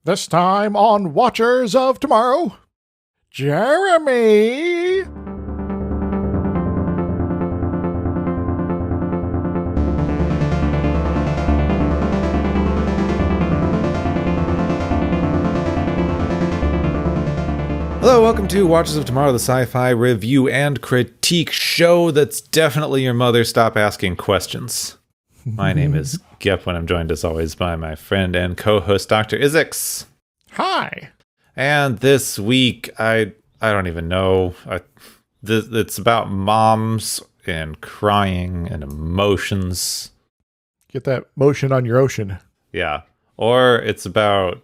This time on Watchers of Tomorrow, Jeremy. Hello, welcome to Watchers of Tomorrow, the sci-fi review and critique show that's definitely your mother. Stop asking questions. My name is Gep, and I'm joined as always by my friend and co-host Dr. Izix. Hi. And this week, I don't even know. It's about moms and crying and emotions. Get that motion on your ocean. Yeah. Or it's about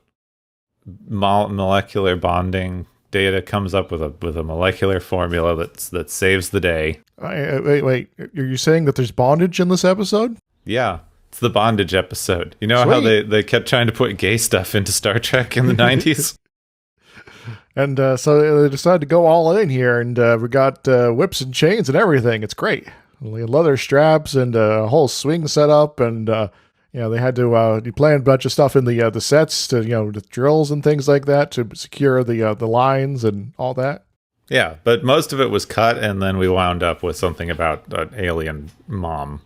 molecular bonding. Data comes up with a molecular formula that saves the day. Wait. Are you saying that there's bondage in this episode? Yeah, it's the bondage episode. You know Sweet. how they kept trying to put gay stuff into Star Trek in the 90s? And so they decided to go all in here, and we got whips and chains and everything. It's great. Leather straps and a whole swing setup, and they had to you plan a bunch of stuff in the sets to the drills and things like that to secure the lines and all that. Yeah, but most of it was cut, and then we wound up with something about an alien mom.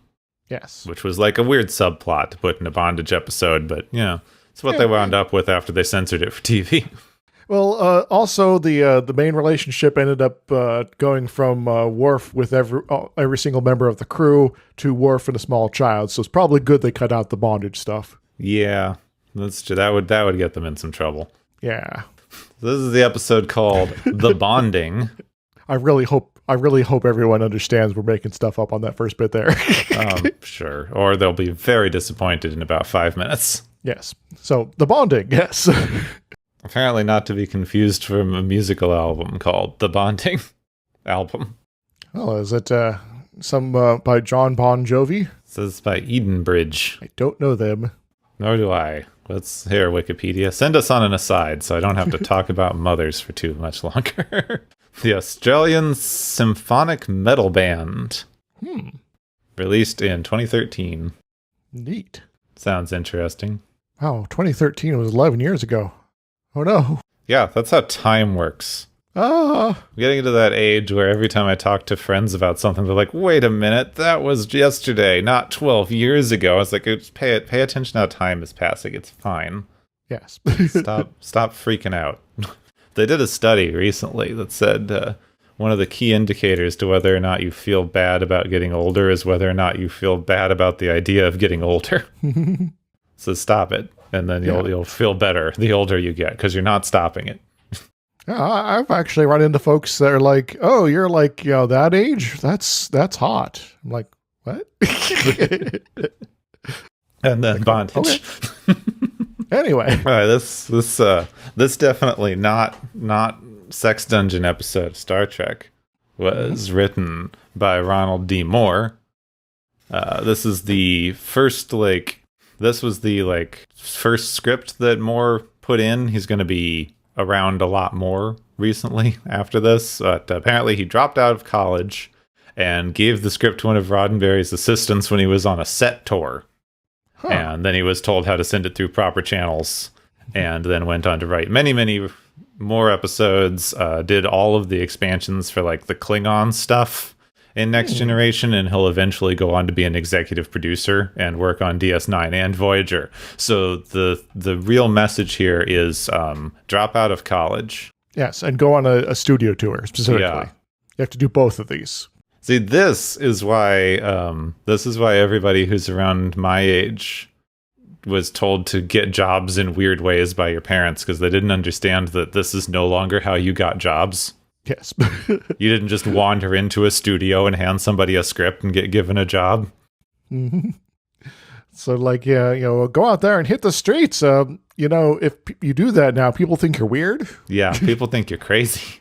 Yes. Which was like a weird subplot to put in a bondage episode, but it's what they wound up with after they censored it for TV. Well, also the main relationship ended up going from Worf with every single member of the crew to Worf and a small child. So it's probably good they cut out the bondage stuff. Yeah, that's true. That would get them in some trouble. Yeah. So this is the episode called "The Bonding." I really hope everyone understands we're making stuff up on that first bit there. Sure. Or they'll be very disappointed in about 5 minutes. Yes. So the bonding. Yes. Apparently not to be confused from a musical album called The Bonding Album. Oh, is it some by John Bon Jovi? It says by Edenbridge. I don't know them. Nor do I. Let's hear Wikipedia. Send us on an aside so I don't have to talk about mothers for too much longer. The Australian Symphonic Metal Band. Released in 2013. Neat. Sounds interesting. Wow, 2013 was 11 years ago. Oh no. Yeah, that's how time works. I'm Getting into that age where every time I talk to friends about something, they're like, wait a minute, that was yesterday, not 12 years ago. I was like, pay attention how time is passing. It's fine. Yes. Stop freaking out. They did a study recently that said one of the key indicators to whether or not you feel bad about getting older is whether or not you feel bad about the idea of getting older. So stop it, and then you'll feel better the older you get, because you're not stopping it. Yeah, I've actually run into folks that are like, "Oh, you're like, that age? That's hot." I'm like, "What?" And then like, bondage. Okay. Anyway, All right, this definitely not Sex Dungeon episode of Star Trek was written by Ronald D. Moore. This is the first first script that Moore put in. He's going to be around a lot more recently after this, but apparently he dropped out of college and gave the script to one of Rodenberry's assistants when he was on a set tour. Huh. And then he was told how to send it through proper channels, and then went on to write many, many more episodes, did all of the expansions for like the Klingon stuff in Next Generation, and he'll eventually go on to be an executive producer and work on DS9 and Voyager. So the real message here is drop out of college. Yes, and go on a studio tour specifically. Yeah. You have to do both of these. See, this is why everybody who's around my age was told to get jobs in weird ways by your parents, because they didn't understand that this is no longer how you got jobs. Yes. You didn't just wander into a studio and hand somebody a script and get given a job. Mm-hmm. So go out there and hit the streets. If you do that now, people think you're weird. Yeah, people think you're crazy.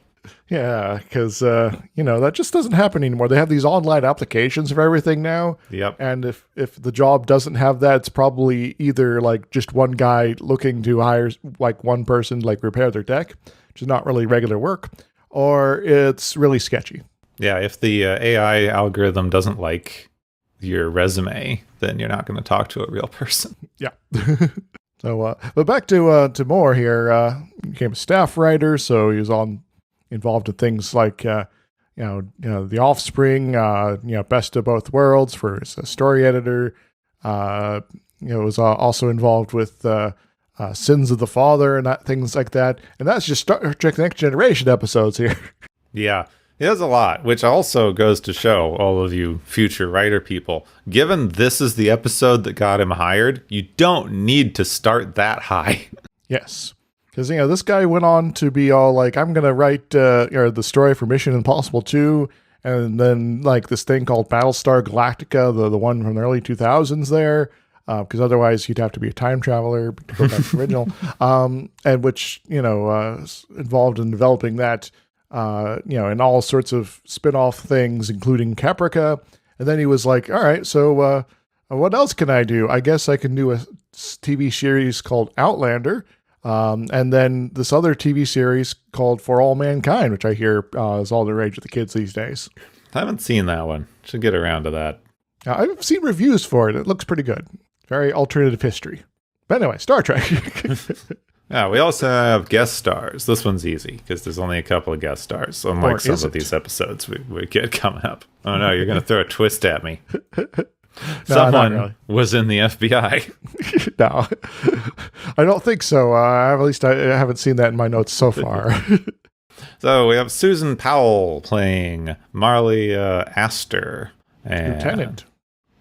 Yeah, because, that just doesn't happen anymore. They have these online applications for everything now. Yep. And if the job doesn't have that, it's probably either like just one guy looking to hire like one person, like repair their deck, which is not really regular work, or it's really sketchy. Yeah, if the AI algorithm doesn't like your resume, then you're not going to talk to a real person. Yeah. So, but back to Moore here. He became a staff writer, so he was involved in things like The Offspring, Best of Both Worlds for his story editor. Was also involved with Sins of the Father and things like that. And that's just Star Trek: The Next Generation episodes here. Yeah. He does a lot, which also goes to show all of you future writer people, given this is the episode that got him hired, you don't need to start that high. Yes. Because, this guy went on to be all like, I'm going to write the story for Mission Impossible 2, and then like this thing called Battlestar Galactica, the one from the early 2000s there, because otherwise you'd have to be a time traveler to go back to the original, and which, involved in developing that, and all sorts of spin-off things, including Caprica. And then he was like, all right, so what else can I do? I guess I can do a TV series called Outlander, and then this other TV series called For All Mankind, which I hear is all the rage with the kids these days. I haven't seen that one. Should get around to that. I've seen reviews for it. It looks pretty good. Very alternative history. But anyway, Star Trek. Yeah, we also have guest stars. This one's easy because there's only a couple of guest stars, unlike some of these episodes we get coming up. Oh no, you're going to throw a twist at me. Someone was in the FBI. No, I don't think so. At least I haven't seen that in my notes so far. So we have Susan Powell playing Marley Astor. And, Lieutenant.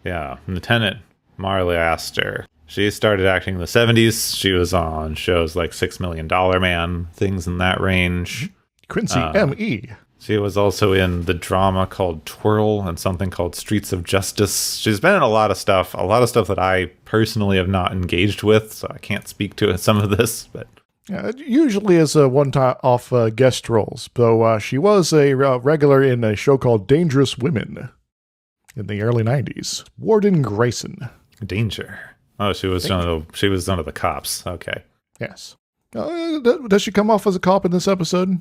Yeah, Lieutenant Marley Astor. She started acting in the 70s. She was on shows like $6 Million Man, things in that range. Quincy M.E. She was also in the drama called Twirl and something called Streets of Justice. She's been in a lot of stuff that I personally have not engaged with, so I can't speak to some of this. But usually as a one-off guest roles, though she was a regular in a show called Dangerous Women in the early 90s. Warden Grayson. Danger. Oh, she was one of the cops. Okay. Yes. Does she come off as a cop in this episode?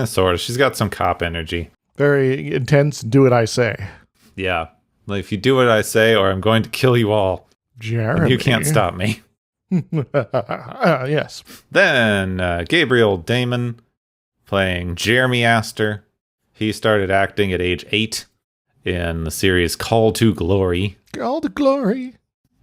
Sort of. She's got some cop energy. Very intense. Do what I say. Yeah. Like, if you do what I say, or I'm going to kill you all. Jeremy. You can't stop me. Yes. Then Gabriel Damon playing Jeremy Astor. He started acting at age 8 in the series Call to Glory. Call to Glory.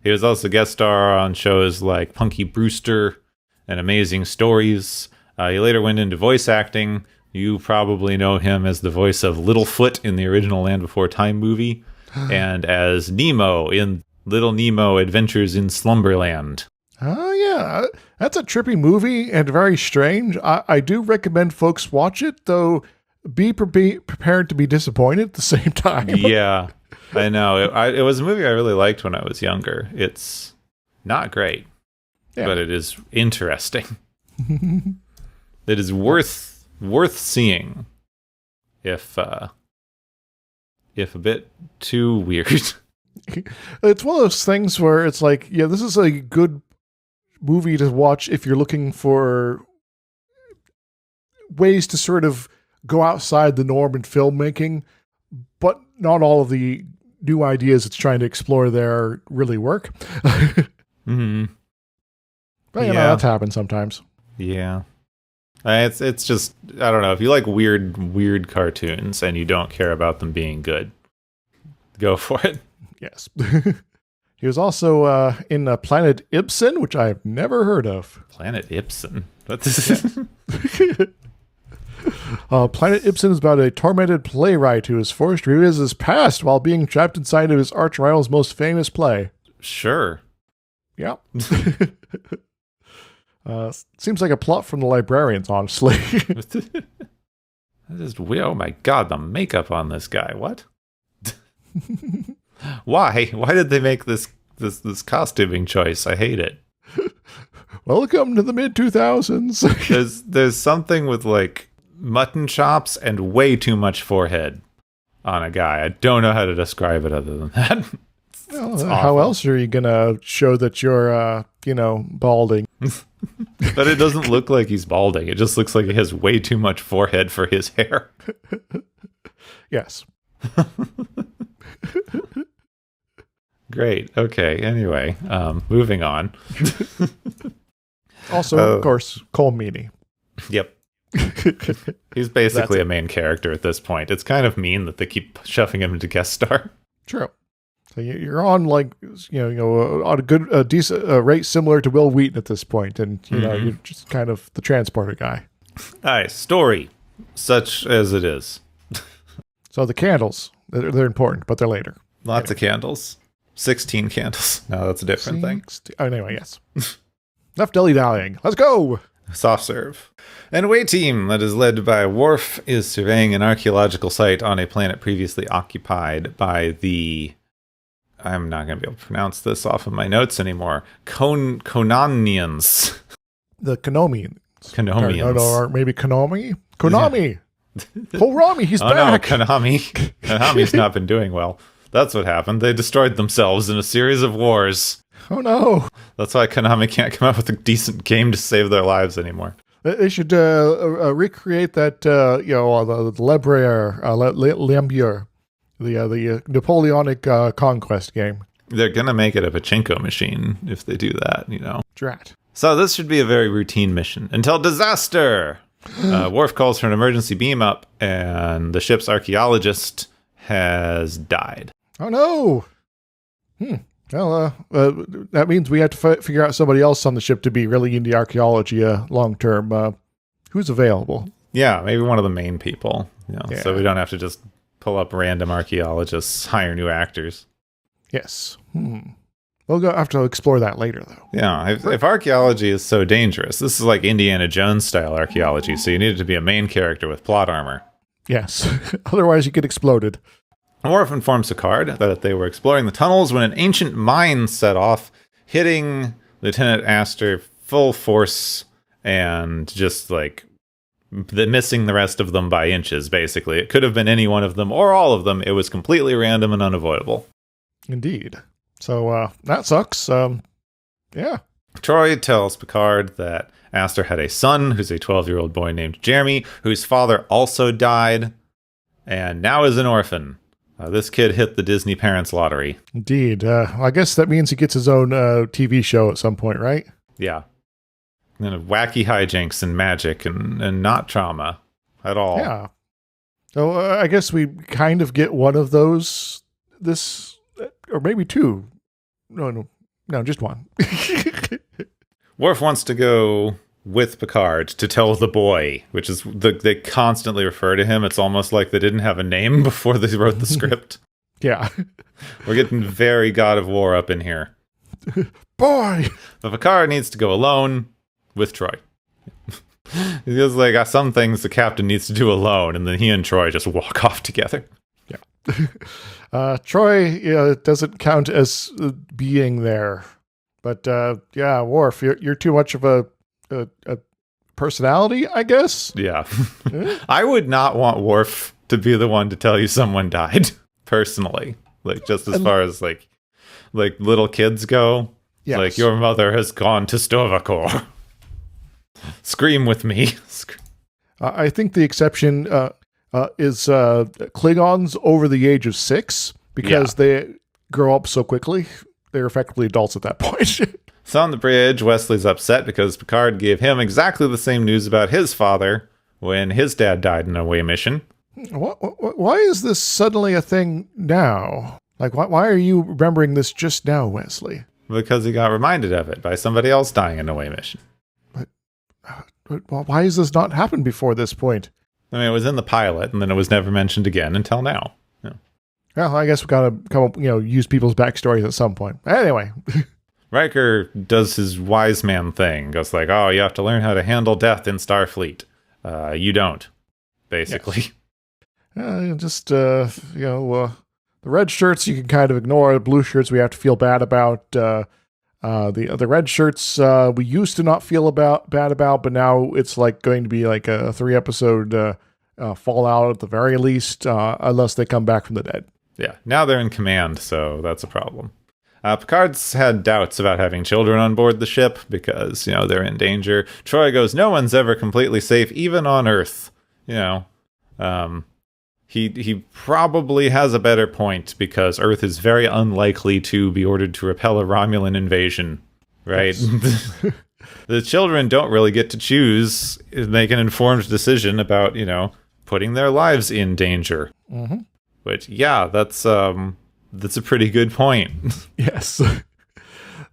He was also guest star on shows like Punky Brewster and Amazing Stories. He later went into voice acting. You probably know him as the voice of Littlefoot in the original Land Before Time movie, and as Nemo in Little Nemo Adventures in Slumberland. Oh, yeah. That's a trippy movie and very strange. I do recommend folks watch it, though be prepared to be disappointed at the same time. Yeah, I know. It was a movie I really liked when I was younger. It's not great, but it is interesting. It is worth seeing, if a bit too weird. It's one of those things where it's like, yeah, this is a good movie to watch if you're looking for ways to sort of go outside the norm in filmmaking, but not all of the new ideas it's trying to explore there really work. Mm-hmm. But that's happened sometimes. Yeah. It's just, I don't know, if you like weird cartoons and you don't care about them being good, go for it. Yes. He was also in Planet Ibsen, which I have never heard of. Planet Ibsen? What is Planet Ibsen is about a tormented playwright who is forced to revisit his past while being trapped inside of his arch rival's most famous play. Sure. Yeah. Seems like a plot from The Librarians, honestly. Oh my god, the makeup on this guy. What? Why? Why did they make this costuming choice? I hate it. Welcome to the mid-2000s. There's something with like mutton chops and way too much forehead on a guy. I don't know how to describe it other than that. How else are you gonna show that you're balding? But it doesn't look like he's balding. It just looks like he has way too much forehead for his hair. Yes. Great. Okay. Anyway, moving on. Also, of course, Cole Meany. Yep. He's basically a main character at this point. It's kind of mean that they keep shoving him into guest star. True. So you're on like on a decent rate similar to Will Wheaton at this point, and you're just kind of the transporter guy. All right, story, such as it is. So the candles, they're important, but they're later. Lots of candles. 16 candles. No, that's a different thing. Anyway, yes. Enough dilly-dallying. Let's go! Soft serve. An away team that is led by Worf is surveying an archaeological site on a planet previously occupied by the... I'm not going to be able to pronounce this off of my notes anymore. Konanians. The Konomians. Konomians. Or maybe Konami? Konami! Konami, he's back! No, Konami. Konami's not been doing well. That's what happened. They destroyed themselves in a series of wars. Oh no! That's why Konami can't come up with a decent game to save their lives anymore. They should recreate that, the Lembier, the Napoleonic conquest game. They're gonna make it a pachinko machine if they do that, Drat. So this should be a very routine mission until disaster. Worf calls for an emergency beam up, and the ship's archaeologist has died. Oh no! Well, that means we have to figure out somebody else on the ship to be really into archaeology long term. Who's available? Yeah, maybe one of the main people. Yeah. So we don't have to just pull up random archaeologists, hire new actors. Yes. We'll have to explore that later, though. Yeah, if archaeology is so dangerous, this is like Indiana Jones style archaeology, so you need it to be a main character with plot armor. Yes, otherwise you get exploded. Worf informs Picard that they were exploring the tunnels when an ancient mine set off, hitting Lieutenant Astor full force and just like missing the rest of them by inches, basically. It could have been any one of them or all of them. It was completely random and unavoidable. Indeed. So that sucks. Yeah. Troy tells Picard that Astor had a son who's a 12-year-old boy named Jeremy, whose father also died and now is an orphan. This kid hit the Disney Parents Lottery. Indeed. I guess that means he gets his own TV show at some point, right? Yeah. And wacky hijinks and magic and not trauma at all. Yeah. So I guess we kind of get one of those or maybe two. No, just one. Worf wants to go with Picard to tell the boy, which is they constantly refer to him. It's almost like they didn't have a name before they wrote the script. Yeah. We're getting very God of War up in here. Boy! But Picard needs to go alone with Troy. He feels like some things the captain needs to do alone, and then he and Troy just walk off together. Yeah. Troy doesn't count as being there. But yeah, Worf, you're too much of a personality, I guess. Yeah. I would not want Worf to be the one to tell you someone died, personally. Like, just as far as like little kids go. Yes. Like, your mother has gone to Tovakor. Scream with me. I think the exception is Klingons over the age of 6 because they grow up so quickly. They're effectively adults at that point. So on the bridge, Wesley's upset because Picard gave him exactly the same news about his father when his dad died in an away mission. Why is this suddenly a thing now? Like, why are you remembering this just now, Wesley? Because he got reminded of it by somebody else dying in an away mission. But why has this not happened before this point? I mean, it was in the pilot, and then it was never mentioned again until now. Yeah. Well, I guess we gotta come up, use people's backstories at some point. Anyway. Riker does his wise man thing. Goes like, oh, you have to learn how to handle death in Starfleet. You don't, basically. Yes. The red shirts you can kind of ignore. The blue shirts we have to feel bad about. The red shirts we used to not feel bad about, but now it's like going to be like a 3-episode fallout at the very least, unless they come back from the dead. Yeah, now they're in command, so that's a problem. Picard's had doubts about having children on board the ship because, they're in danger. Troy goes, no one's ever completely safe, even on Earth. He probably has a better point, because Earth is very unlikely to be ordered to repel a Romulan invasion, right? Yes. The children don't really get to choose, make an informed decision about, putting their lives in danger. Mm-hmm. Which, yeah, that's a pretty good point. Yes.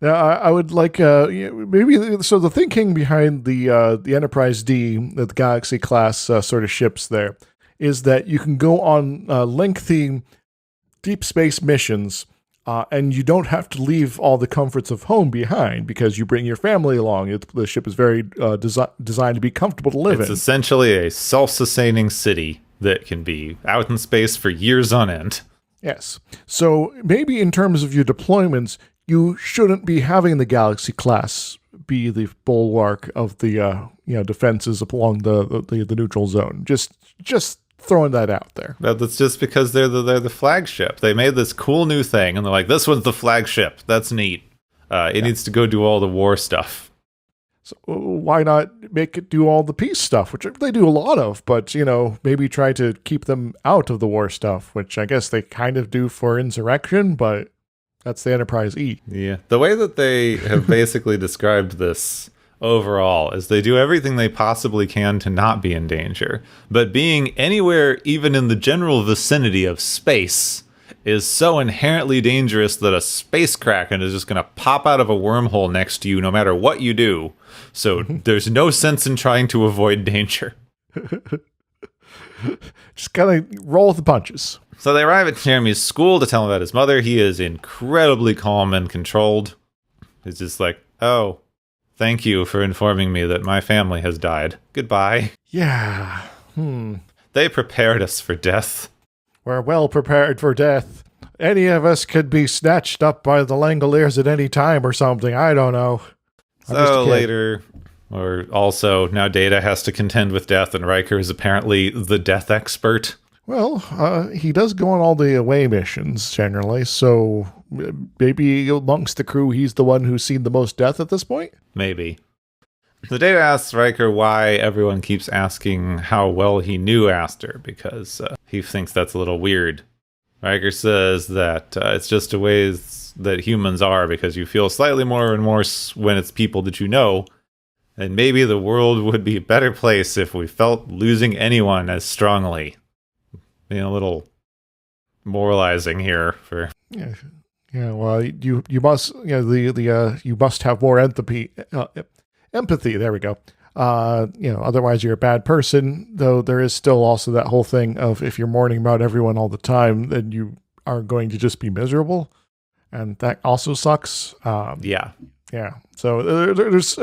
Now, I would like maybe so the thinking behind the Enterprise D, the Galaxy class sort of ships there, is that you can go on lengthy deep space missions, and you don't have to leave all the comforts of home behind because you bring your family along. The ship is very designed to be comfortable to live in. It's essentially a self-sustaining city that can be out in space for years on end. Yes. So maybe in terms of your deployments, you shouldn't be having the Galaxy class be the bulwark of the defenses along the neutral zone. Just throwing that out there. That's just because they're the flagship. They made this cool new thing, and they're like, this one's the flagship. That's neat. It needs to go do all the war stuff. So why not make it do all the peace stuff, which they do a lot of, but, maybe try to keep them out of the war stuff, which I guess they kind of do for Insurrection, but that's the Enterprise E. Yeah. The way that they have basically described this overall is they do everything they possibly can to not be in danger, but being anywhere even in the general vicinity of space is so inherently dangerous that a space kraken is just going to pop out of a wormhole next to you no matter what you do. So there's no sense in trying to avoid danger. Just kind of roll with the punches. So they arrive at Jeremy's school to tell him about his mother. He is incredibly calm and controlled. He's just like, oh, thank you for informing me that my family has died. Goodbye. Yeah. They prepared us for death. We're well prepared for death. Any of us could be snatched up by the Langoliers at any time or something. I don't know. So later, or also, now Data has to contend with death, and Riker is apparently the death expert. Well, he does go on all the away missions, generally, so maybe amongst the crew, he's the one who's seen the most death at this point? Maybe. The Data asks Riker why everyone keeps asking how well he knew Aster, because he thinks that's a little weird. Riker says that it's just a ways that humans are, because you feel slightly more remorse when it's people that you know, and maybe the world would be a better place if we felt losing anyone as strongly. Being a little moralizing here for well, you must you must have more empathy. There we go. Otherwise you're a bad person. Though there is still also that whole thing of if you're mourning about everyone all the time, then you are going to just be miserable, and that also sucks. Yeah. So there's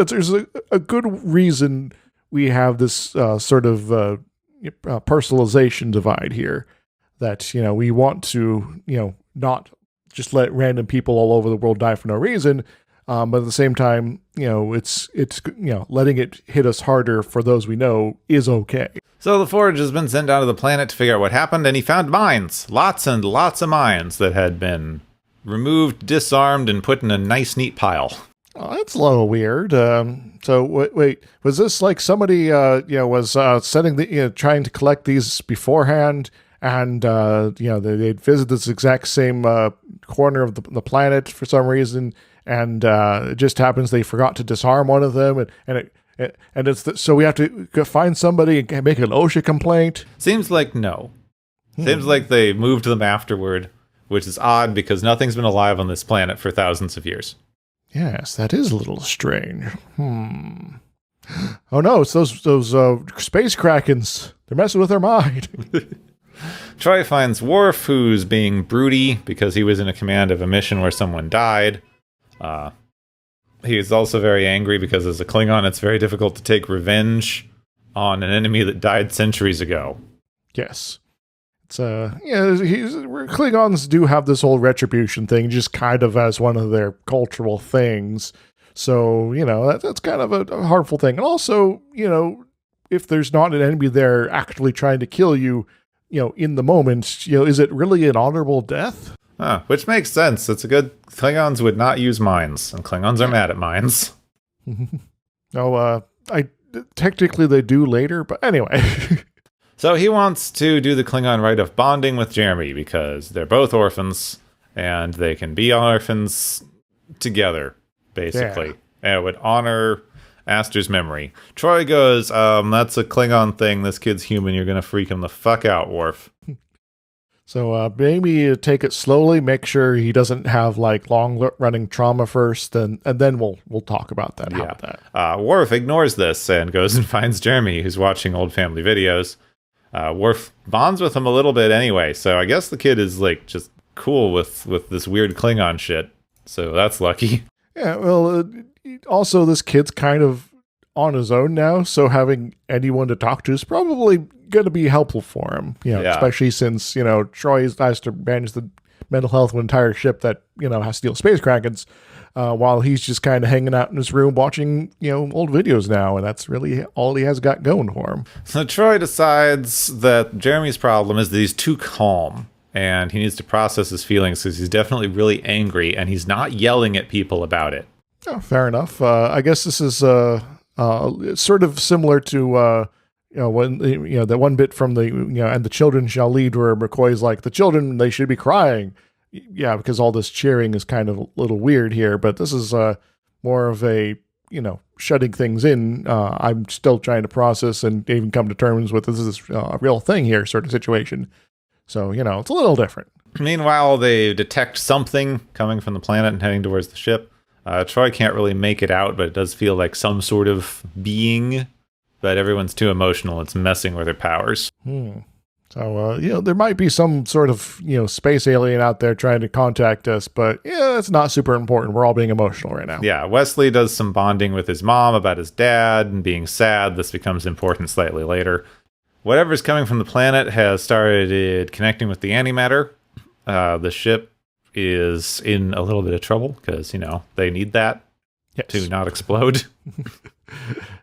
a good reason we have this sort of personalization divide here, that we want to not just let random people all over the world die for no reason, but at the same time it's letting it hit us harder for those we know is okay. So the Forge has been sent down to the planet to figure out what happened, and he found mines, lots and lots of mines that had been removed, disarmed, and put in a nice neat pile. Oh, that's a little weird. So wait, was this like somebody, was setting trying to collect these beforehand, and they'd visit this exact same corner of the planet for some reason, and it just happens they forgot to disarm one of them, and so we have to find somebody and make an OSHA complaint. Seems like no. Seems like they moved them afterward, which is odd because nothing's been alive on this planet for thousands of years. Yes, that is a little strange. Oh no, it's those space krakens. They're messing with our mind. Troy finds Worf, who's being broody because he was in a command of a mission where someone died. He's also very angry because as a Klingon, it's very difficult to take revenge on an enemy that died centuries ago. Yes. Klingons do have this whole retribution thing, just kind of as one of their cultural things. So, that's kind of a harmful thing. And also, if there's not an enemy there actually trying to kill you, in the moment, is it really an honorable death? Which makes sense. It's a good... Klingons would not use mines, and Klingons are mad at mines. Technically they do later, but anyway. So he wants to do the Klingon rite of bonding with Jeremy because they're both orphans and they can be orphans together, basically. Yeah. And it would honor Aster's memory. Troy goes, that's a Klingon thing. This kid's human. You're going to freak him the fuck out, Worf. So maybe take it slowly. Make sure he doesn't have like long-running trauma first, and then we'll talk about that. How about that? Worf ignores this and goes and finds Jeremy, who's watching old family videos. Worf bonds with him a little bit anyway, so I guess the kid is like just cool with this weird Klingon shit. So that's lucky. Yeah. Well, also this kid's kind of on his own now, so having anyone to talk to is probably going to be helpful for him. Especially since Troy has to manage the mental health of an entire ship that has to deal with space krakens, while he's just kind of hanging out in his room watching old videos now, and that's really all he has got going for him. So Troy decides that Jeremy's problem is that he's too calm and he needs to process his feelings because he's definitely really angry and he's not yelling at people about it. Oh, fair enough. I guess this is sort of similar to when that one bit from the and the children shall lead, where McCoy's like, the children, they should be crying. Yeah, because all this cheering is kind of a little weird here, but this is more of a shutting things in. I'm still trying to process and even come to terms with this is a real thing here sort of situation. So it's a little different. Meanwhile, they detect something coming from the planet and heading towards the ship. Troy can't really make it out, but it does feel like some sort of being, but everyone's too emotional. It's messing with their powers. So, there might be some sort of, space alien out there trying to contact us, but it's not super important. We're all being emotional right now. Yeah, Wesley does some bonding with his mom about his dad and being sad. This becomes important slightly later. Whatever's coming from the planet has started connecting with the antimatter. The ship is in a little bit of trouble because, they need that to not explode.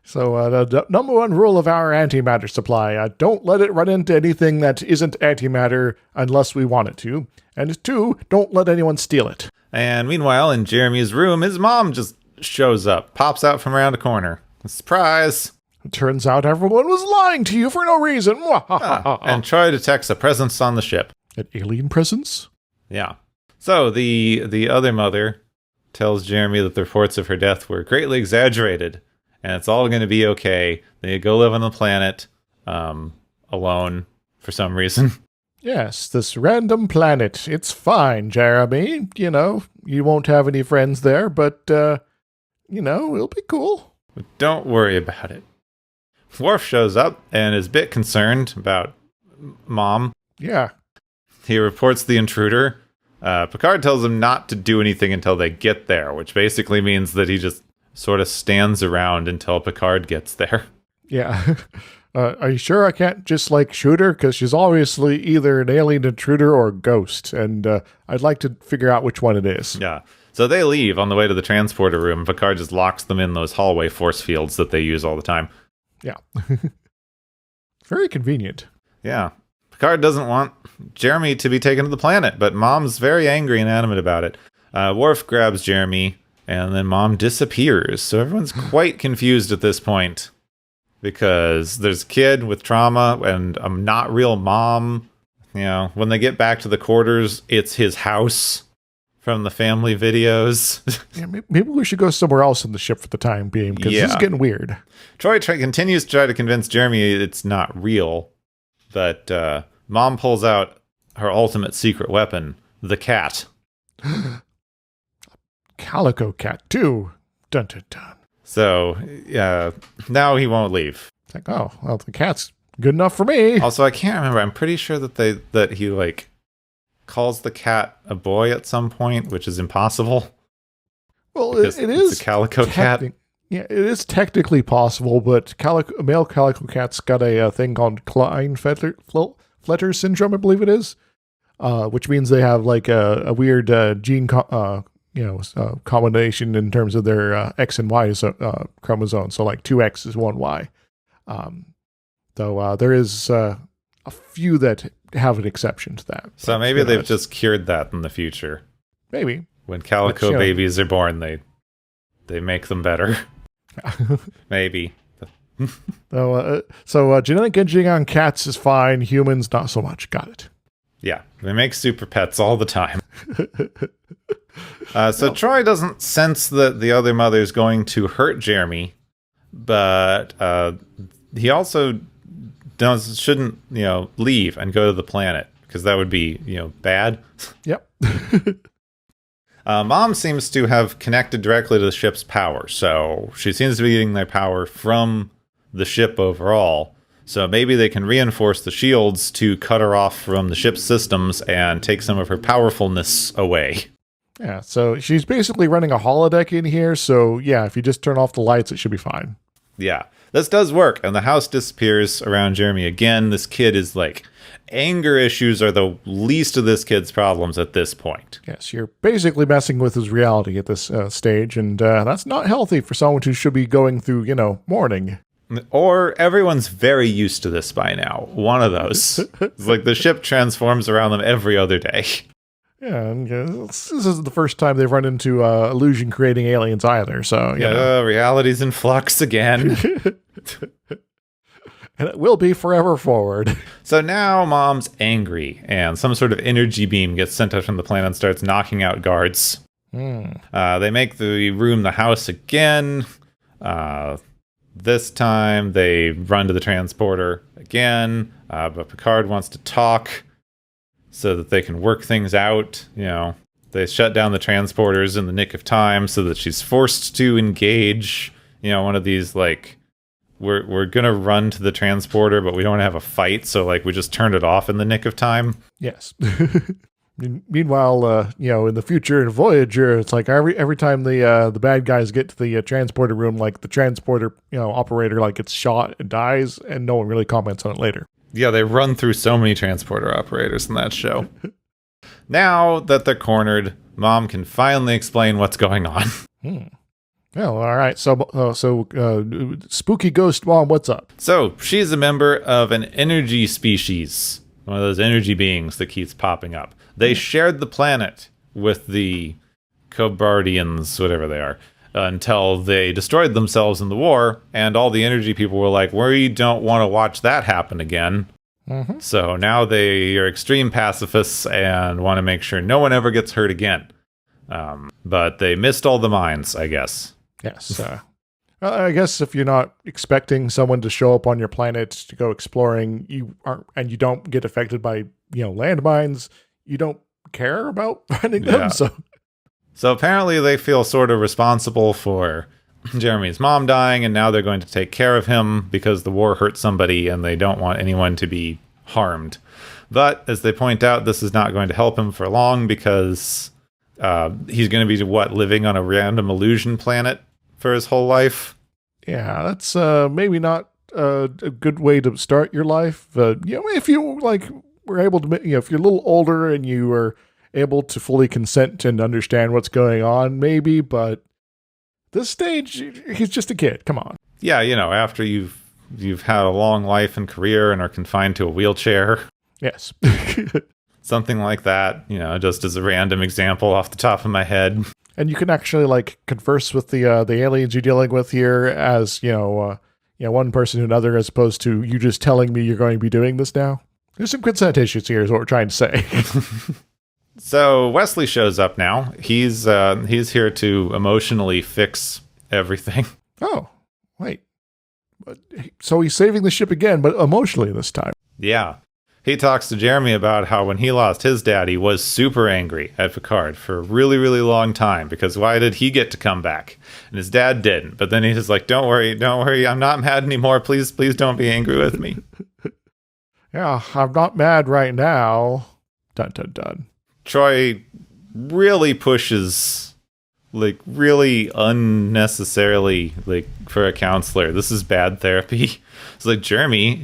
So the number one rule of our antimatter supply, don't let it run into anything that isn't antimatter unless we want it to. And 2, don't let anyone steal it. And meanwhile, in Jeremy's room, his mom just shows up, pops out from around a corner. Surprise! It turns out everyone was lying to you for no reason. And Troy detects a presence on the ship. An alien presence? Yeah. So the other mother tells Jeremy that the reports of her death were greatly exaggerated, and it's all going to be okay. They go live on the planet alone for some reason. Yes, this random planet. It's fine, Jeremy. You won't have any friends there, but, it'll be cool. But don't worry about it. Worf shows up and is a bit concerned about Mom. Yeah. He reports the intruder. Picard tells him not to do anything until they get there, which basically means that he just sort of stands around until Picard gets there. Yeah. Are you sure I can't just, shoot her? Because she's obviously either an alien intruder or a ghost, and I'd like to figure out which one it is. Yeah. So they leave on the way to the transporter room. Picard just locks them in those hallway force fields that they use all the time. Yeah. Very convenient. Yeah. Picard doesn't want Jeremy to be taken to the planet, but Mom's very angry and adamant about it. Worf grabs Jeremy, and then Mom disappears. So everyone's quite confused at this point, because there's a kid with trauma and a not real mom. When they get back to the quarters, it's his house from the family videos. Yeah, maybe we should go somewhere else in the ship for the time being, because this is getting weird. Troy continues to try to convince Jeremy it's not real, but Mom pulls out her ultimate secret weapon, the cat. Calico cat, too. Dun, dun, dun. So, now he won't leave. It's like, oh, well, the cat's good enough for me. Also, I can't remember. I'm pretty sure that he calls the cat a boy at some point, which is impossible. Well, it is a calico cat. Yeah, it is technically possible, but male calico cat's got a thing called Klinefelter syndrome, I believe it is, which means they have a weird gene combination in terms of their X and Y chromosomes. So 2 X's, 1 Y. Though there is a few that have an exception to that. So maybe they've just cured that in the future. Maybe. When calico babies are born, they make them better. Maybe. So genetic engineering on cats is fine. Humans, not so much. Got it. Yeah, they make super pets all the time. So Troy doesn't sense that the other mother is going to hurt Jeremy, but he also shouldn't leave and go to the planet, because that would be bad. Yep. Mom seems to have connected directly to the ship's power, so she seems to be getting their power from the ship overall. So maybe they can reinforce the shields to cut her off from the ship's systems and take some of her powerfulness away. Yeah, so she's basically running a holodeck in here, so yeah, if you just turn off the lights, it should be fine. Yeah, this does work, and the house disappears around Jeremy again. This kid is like, anger issues are the least of this kid's problems at this point. Yes, you're basically messing with his reality at this stage, and that's not healthy for someone who should be going through, mourning. Or everyone's very used to this by now. One of those. It's like the ship transforms around them every other day. Yeah, and this isn't the first time they've run into illusion-creating aliens either, so, reality's in flux again. And it will be forever forward. So now Mom's angry, and some sort of energy beam gets sent out from the planet and starts knocking out guards. They make the room the house again. This time they run to the transporter again, but Picard wants to talk so that they can work things out. They shut down the transporters in the nick of time so that she's forced to engage, one of these, like, we're going to run to the transporter, but we don't want to have a fight, so, like, we just turned it off in the nick of time. Yes. Meanwhile, in the future in Voyager, it's like every time the bad guys get to the transporter room, like the transporter operator like gets shot and dies, and no one really comments on it later. Yeah, they run through so many transporter operators in that show. Now that they're cornered, Mom can finally explain what's going on. Well, all right. So spooky ghost Mom, what's up? So she's a member of an energy species, one of those energy beings that keeps popping up. They shared the planet with the Cobardians, whatever they are, until they destroyed themselves in the war, and all the energy people were like, we don't want to watch that happen again. Mm-hmm. So now they are extreme pacifists and want to make sure no one ever gets hurt again. But they missed all the mines, I guess. Yes. I guess if you're not expecting someone to show up on your planet to go exploring, you don't get affected by landmines, you don't care about finding them. So apparently they feel sort of responsible for Jeremy's mom dying, and now they're going to take care of him because the war hurt somebody and they don't want anyone to be harmed. But as they point out, this is not going to help him for long, because he's going to be living on a random illusion planet for his whole life. Yeah, that's maybe not a good way to start your life. If you were able to, if you're a little older and you were able to fully consent and understand what's going on, maybe. But this stage, he's just a kid. Come on. Yeah, after you've had a long life and career and are confined to a wheelchair. Yes. Something like that, just as a random example off the top of my head. And you can actually converse with the aliens you're dealing with here as one person to another, as opposed to you just telling me you're going to be doing this now. There's some consent issues here, is what we're trying to say. So Wesley shows up now. He's here to emotionally fix everything. Oh, wait. So he's saving the ship again, but emotionally this time. Yeah. He talks to Jeremy about how when he lost his dad, he was super angry at Picard for a really, really long time, because why did he get to come back? And his dad didn't. But then he's just like, don't worry, I'm not mad anymore. Please don't be angry with me. Yeah, I'm not mad right now. Dun, dun, dun. Troy really pushes, really unnecessarily, for a counselor. This is bad therapy. It's like, Jeremy,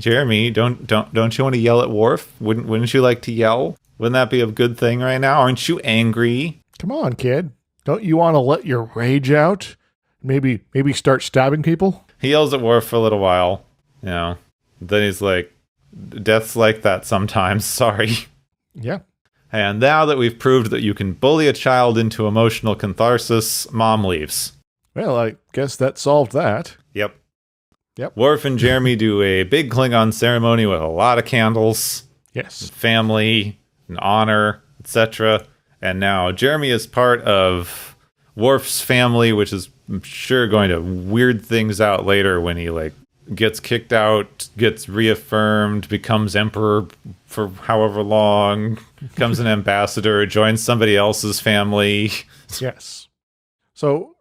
don't you want to yell at Worf? Wouldn't you like to yell? Wouldn't that be a good thing right now? Aren't you angry? Come on, kid. Don't you want to let your rage out? Maybe start stabbing people? He yells at Worf for a little while, Then he's like, death's like that sometimes, sorry. Yeah. And now that we've proved that you can bully a child into emotional catharsis, Mom leaves. Well, I guess that solved that. Yep. Yep. Worf and Jeremy do a big Klingon ceremony with a lot of candles, Yes. family, and honor, etc. And now Jeremy is part of Worf's family, which is, I'm sure, going to weird things out later when he gets kicked out, gets reaffirmed, becomes emperor for however long, becomes an ambassador, joins somebody else's family. Yes. So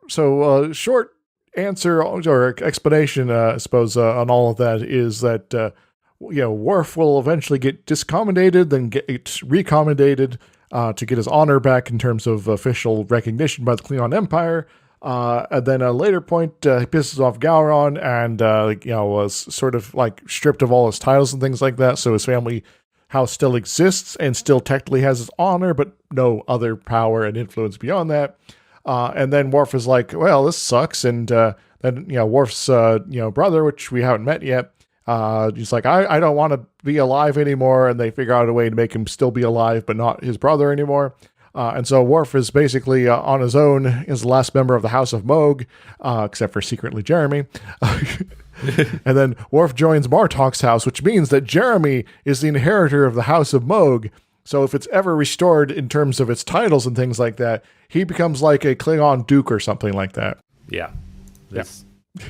short answer or explanation, I suppose, on all of that is that Worf will eventually get discommendated, then get recommendated to get his honor back in terms of official recognition by the Klingon Empire. And then at a later point, he pisses off Gowron and was sort of stripped of all his titles and things like that. So his family house still exists and still technically has his honor, but no other power and influence beyond that. And then Worf is like, well, this sucks. And then Worf's brother, which we haven't met yet, he's like, I don't want to be alive anymore. And they figure out a way to make him still be alive, but not his brother anymore. And so Worf is basically on his own as the last member of the House of Moog, except for secretly Jeremy. And then Worf joins Martok's house, which means that Jeremy is the inheritor of the House of Moog. So if it's ever restored in terms of its titles and things like that, he becomes like a Klingon Duke or something like that. Yeah.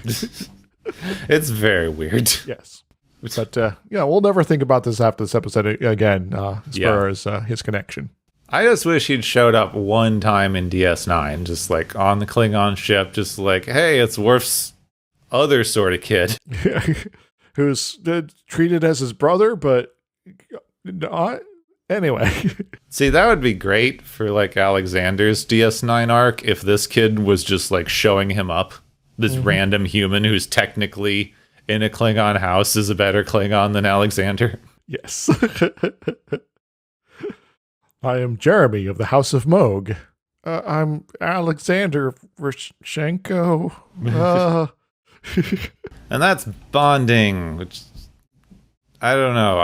It's very weird. Yes. But, we'll never think about this after this episode again, as far as his connection. I just wish he'd showed up one time in DS9, just on the Klingon ship, just hey, it's Worf's other sort of kid. Who's treated as his brother, but not. Anyway. See, that would be great for Alexander's DS9 arc if this kid was just showing him up. This random human who's technically in a Klingon house is a better Klingon than Alexander. Yes. I am Jeremy of the House of Moog. I'm Alexander Vershenko. And that's bonding, which I don't know.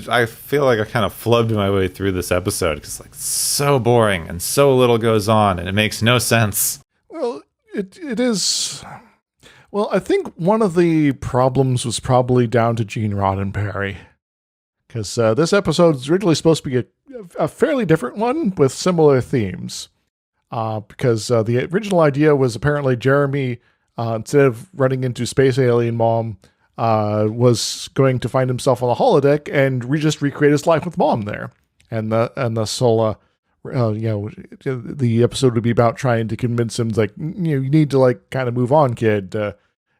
I feel like I kind of flubbed my way through this episode because it's so boring and so little goes on and it makes no sense. Well, it is. Well, I think one of the problems was probably down to Gene Roddenberry, because this episode is originally supposed to be a fairly different one with similar themes. Because the original idea was apparently Jeremy, instead of running into space alien mom, was going to find himself on the holodeck and just recreate his life with mom there. And the whole, the episode would be about trying to convince him, you need to kind of move on, kid.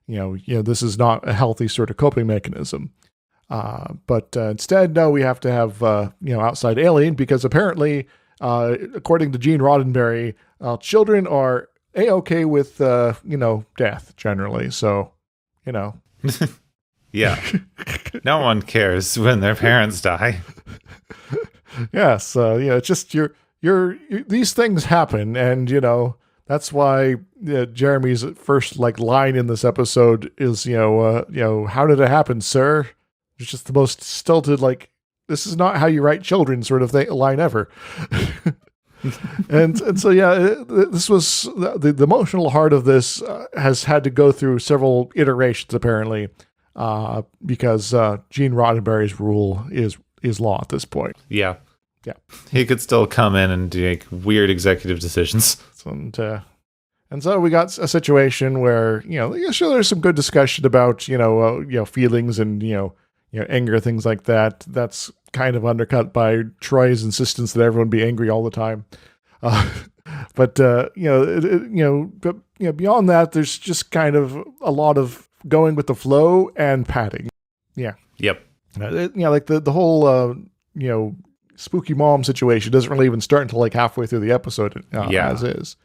This is not a healthy sort of coping mechanism. But instead, no, we have to have, outside alien, because apparently, according to Gene Roddenberry, children are A-okay with, death generally. So, Yeah. No one cares when their parents die. Yes. It's just these things happen. And, that's why Jeremy's first line in this episode is, how did it happen, sir? It's just the most stilted, this is not how you write children sort of line ever. and so, this was the emotional heart of this has had to go through several iterations, apparently, because Gene Roddenberry's rule is law at this point. Yeah. Yeah. He could still come in and make weird executive decisions. And so we got a situation where, there's some good discussion about, feelings and, anger, things like that. That's kind of undercut by Troy's insistence that everyone be angry all the time. But beyond that, there's just kind of a lot of going with the flow and padding. Yeah. Yep. The whole, spooky mom situation doesn't really even start until halfway through the episode, as is.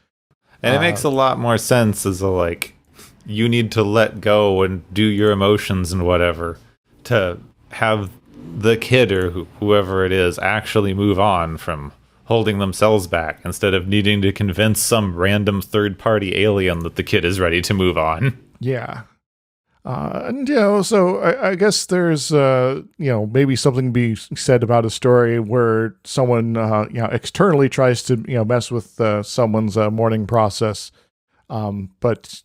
And it makes a lot more sense as you need to let go and do your emotions and whatever to have the kid or whoever it is actually move on from holding themselves back instead of needing to convince some random third-party alien that the kid is ready to move on. Yeah. And, so I guess there's, maybe something to be said about a story where someone, externally tries to, mess with someone's mourning process. But,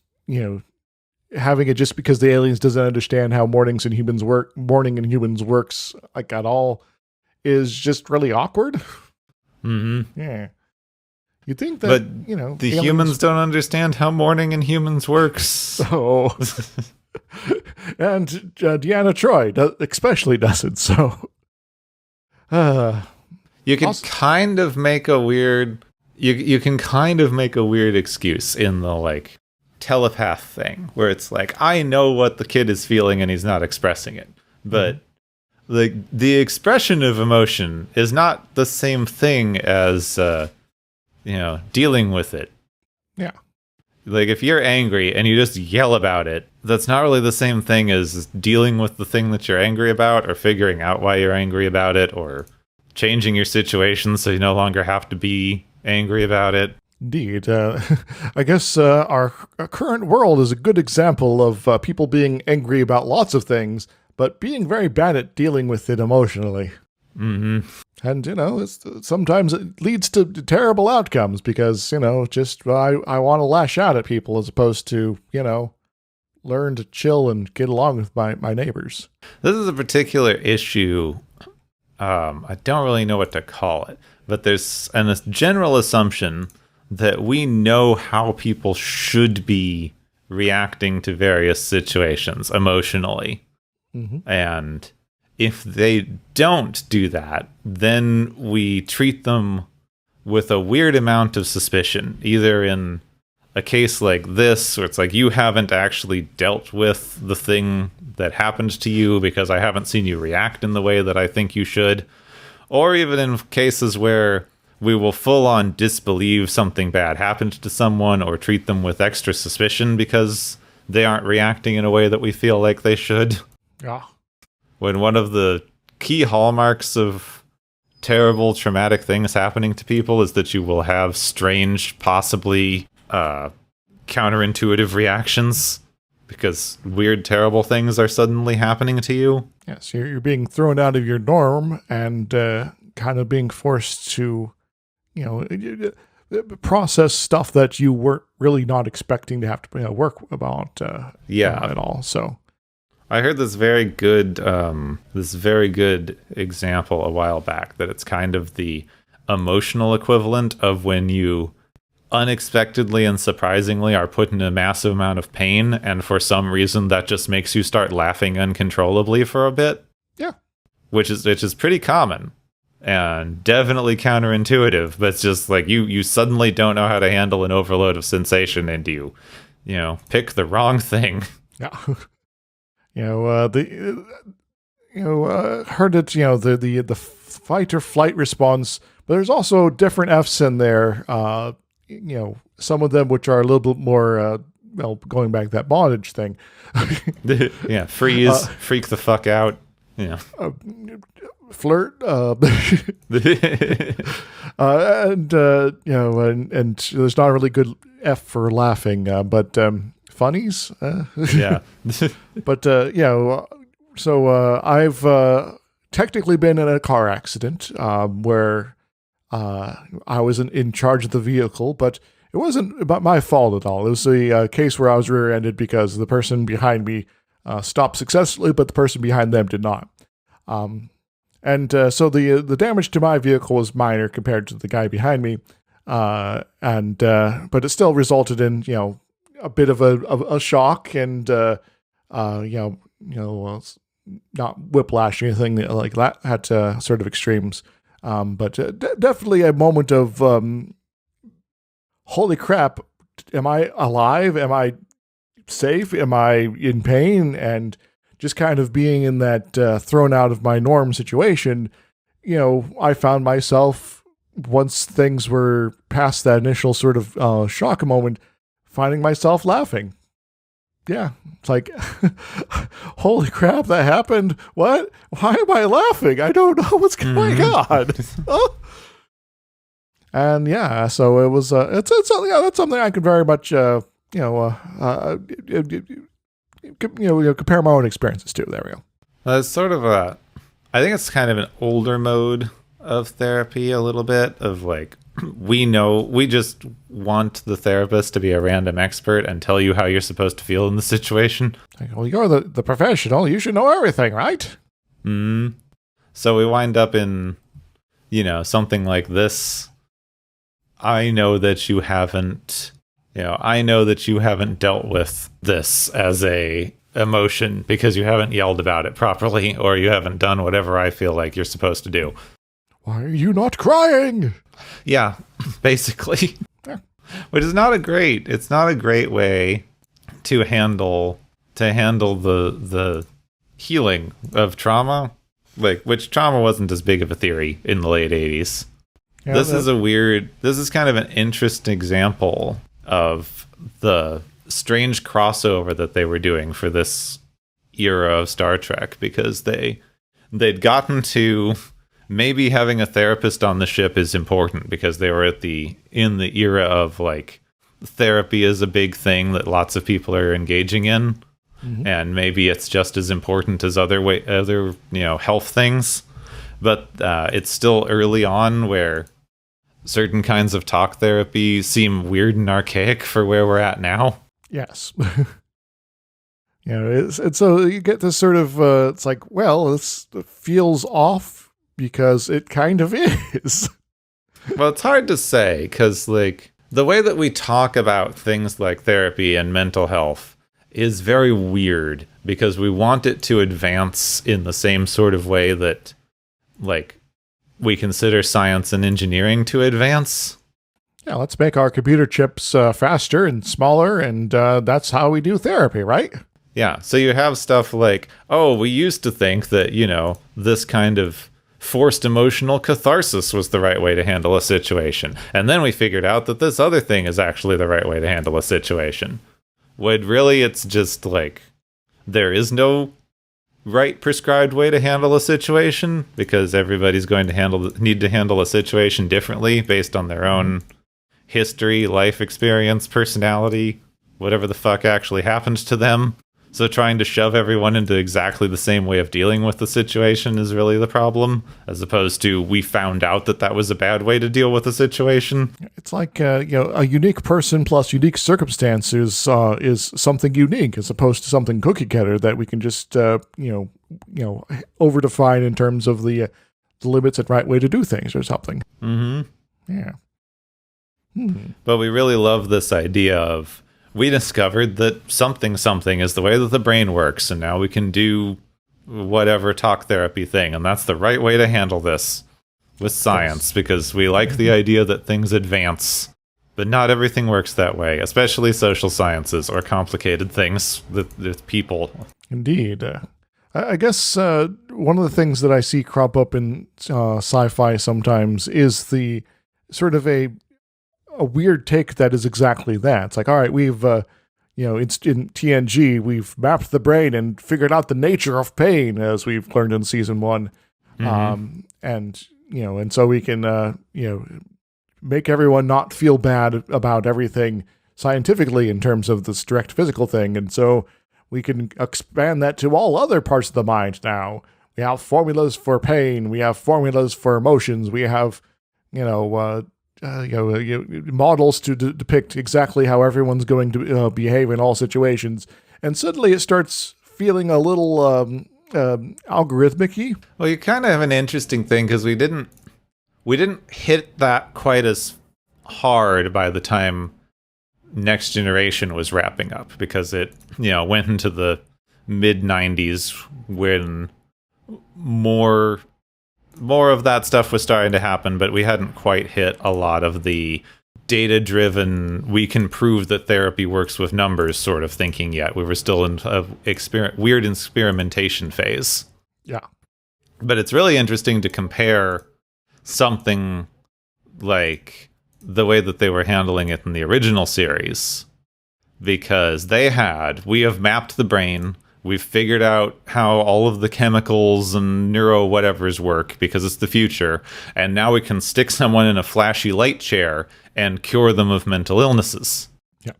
having it just because the aliens doesn't understand how mourning in humans works like at all is just really awkward. Mm-hmm. Yeah. You think that, But the humans don't understand how mourning in humans works. So, and Deanna Troi especially doesn't. So, you can kind of make a weird. You can kind of make a weird excuse in the like telepath thing, where it's like, I know what the kid is feeling and he's not expressing it, but the expression of emotion is not the same thing as dealing with it. Yeah. Like, if you're angry and you just yell about it, that's not really the same thing as dealing with the thing that you're angry about, or figuring out why you're angry about it, or changing your situation so you no longer have to be angry about it. Indeed. I guess our current world is a good example of people being angry about lots of things, but being very bad at dealing with it emotionally. Mm-hmm. And, sometimes it leads to terrible outcomes because, just I want to lash out at people as opposed to, learn to chill and get along with my neighbors. This is a particular issue. I don't really know what to call it, but there's a general assumption that we know how people should be reacting to various situations emotionally. Mm-hmm. And if they don't do that, then we treat them with a weird amount of suspicion, either in a case like this, where it's like, you haven't actually dealt with the thing that happened to you because I haven't seen you react in the way that I think you should, or even in cases where we will full on disbelieve something bad happened to someone or treat them with extra suspicion because they aren't reacting in a way that we feel like they should. Yeah. When one of the key hallmarks of terrible traumatic things happening to people is that you will have strange, possibly counterintuitive reactions because weird, terrible things are suddenly happening to you. Yes, you're being thrown out of your norm and kind of being forced to, process stuff that you weren't really not expecting to have to work about at all. So I heard this very good example a while back that it's kind of the emotional equivalent of when you unexpectedly and surprisingly are put in a massive amount of pain, and for some reason that just makes you start laughing uncontrollably for a bit. Yeah. Which is pretty common and definitely counterintuitive, but it's just like you suddenly don't know how to handle an overload of sensation, and you pick the wrong thing. Yeah. Heard it, the fight or flight response, but there's also different Fs in there. Some of them which are a little bit more, going back to that bondage thing. Yeah, freeze, freak the fuck out. Flirt, and there's not a really good F for laughing, but funnies. Yeah. But so I've technically been in a car accident where I was in charge of the vehicle, but it wasn't about my fault at all. It was a case where I was rear-ended because the person behind me stopped successfully, but the person behind them did not. So the damage to my vehicle was minor compared to the guy behind me, but it still resulted in a bit of a shock and not whiplash or anything like that at sort of extremes, but definitely a moment of holy crap, am I alive? Am I safe? Am I in pain? And just kind of being in that thrown out of my norm situation, I found myself, once things were past that initial sort of shock moment, finding myself laughing. Yeah, it's like, holy crap, that happened. What? Why am I laughing? I don't know what's going on. Oh. And yeah, so it was. It's that's something I could very much compare my own experiences to. There we go. It's sort of I think it's kind of an older mode of therapy, a little bit of like we just want the therapist to be a random expert and tell you how you're supposed to feel in the situation. Well, you're the professional. You should know everything, right? So we wind up in, something like this. I know that you haven't dealt with this as a emotion because you haven't yelled about it properly, or you haven't done whatever I feel like you're supposed to do. Why are you not crying? Yeah, basically. Yeah. Which is not a great way to handle the healing of trauma. Which trauma wasn't as big of a theory in the late 80s. Yeah, this is kind of an interesting example of the strange crossover that they were doing for this era of Star Trek, because they'd gotten to maybe having a therapist on the ship is important because they were in the era of therapy is a big thing that lots of people are engaging in. Mm-hmm. And maybe it's just as important as other health things, but it's still early on where certain kinds of talk therapy seem weird and archaic for where we're at now. Yes. And so you get this sort of it's like, well, this feels off because it kind of is. Well, it's hard to say because the way that we talk about things like therapy and mental health is very weird because we want it to advance in the same sort of way that we consider science and engineering to advance. Yeah, let's make our computer chips faster and smaller, and that's how we do therapy, right? Yeah, so you have stuff like, we used to think that, this kind of forced emotional catharsis was the right way to handle a situation. And then we figured out that this other thing is actually the right way to handle a situation. When really it's just there is no right prescribed way to handle a situation because everybody's going to need to handle a situation differently based on their own history, life experience, personality, whatever the fuck actually happened to them. So trying to shove everyone into exactly the same way of dealing with the situation is really the problem, as opposed to we found out that was a bad way to deal with the situation. It's like a unique person plus unique circumstances is something unique, as opposed to something cookie cutter that we can just overdefine in terms of the limits and right way to do things or something. Mm-hmm. Yeah. But we really love this idea of, we discovered that something is the way that the brain works, and now we can do whatever talk therapy thing, and that's the right way to handle this with science, because we like the idea that things advance, but not everything works that way, especially social sciences or complicated things with people. Indeed. I guess one of the things that I see crop up in sci-fi sometimes is the sort of a weird take that is exactly that. It's like, all right, we've, it's in TNG, we've mapped the brain and figured out the nature of pain, as we've learned in season 1. Mm-hmm. And so we can, make everyone not feel bad about everything scientifically in terms of this direct physical thing. And so we can expand that to all other parts of the mind now. We have formulas for pain. We have formulas for emotions. We have, models to depict exactly how everyone's going to behave in all situations, and suddenly it starts feeling a little algorithmic-y. Well, you kind of have an interesting thing because we didn't hit that quite as hard by the time Next Generation was wrapping up, because it went into the mid 90s when more of that stuff was starting to happen, but we hadn't quite hit a lot of the data-driven, we can prove that therapy works with numbers sort of thinking yet. We were still in a weird experimentation phase. Yeah. But it's really interesting to compare something like the way that they were handling it in the original series, because we have mapped the brain. We've figured out how all of the chemicals and neuro whatevers work because it's the future. And now we can stick someone in a flashy light chair and cure them of mental illnesses. Yeah.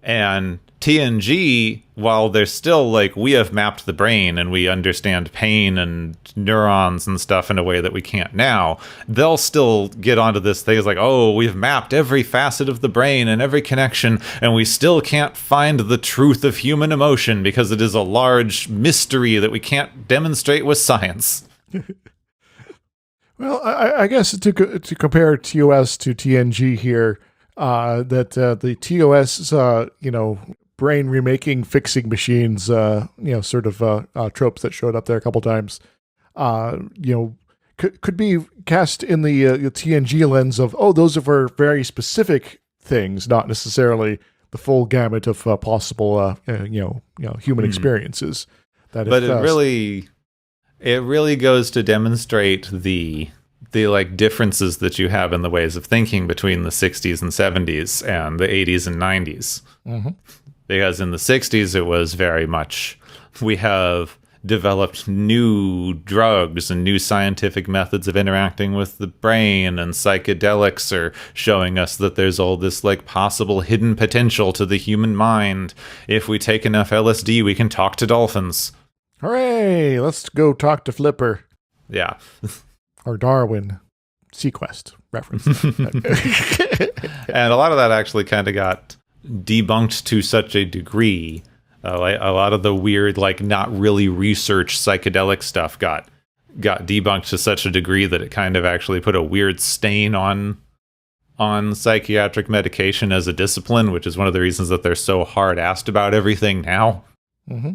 And TNG, while they're still like, we have mapped the brain and we understand pain and neurons and stuff in a way that we can't now, they'll still get onto this thing. It's like, oh, we've mapped every facet of the brain and every connection, and we still can't find the truth of human emotion because it is a large mystery that we can't demonstrate with science. Well, I guess to compare TOS to TNG here, that the TOS, brain remaking fixing machines, sort of tropes that showed up there a couple times, could be cast in the TNG lens of, oh, those are for very specific things, not necessarily the full gamut of possible, human experiences. But it really goes to demonstrate the like differences that you have in the ways of thinking between the 60s and 70s and the 80s and 90s. Mm-hmm. Because in the 60s, it was very much, we have developed new drugs and new scientific methods of interacting with the brain, and psychedelics are showing us that there's all this like possible hidden potential to the human mind. If we take enough LSD, we can talk to dolphins. Hooray! Let's go talk to Flipper. Yeah. Or Darwin. Sequest reference. And a lot of that actually kind of got debunked to such a degree. Like a lot of the weird, like not really research psychedelic stuff got debunked to such a degree that it kind of actually put a weird stain on psychiatric medication as a discipline, which is one of the reasons that they're so hard-assed about everything now. Mm-hmm.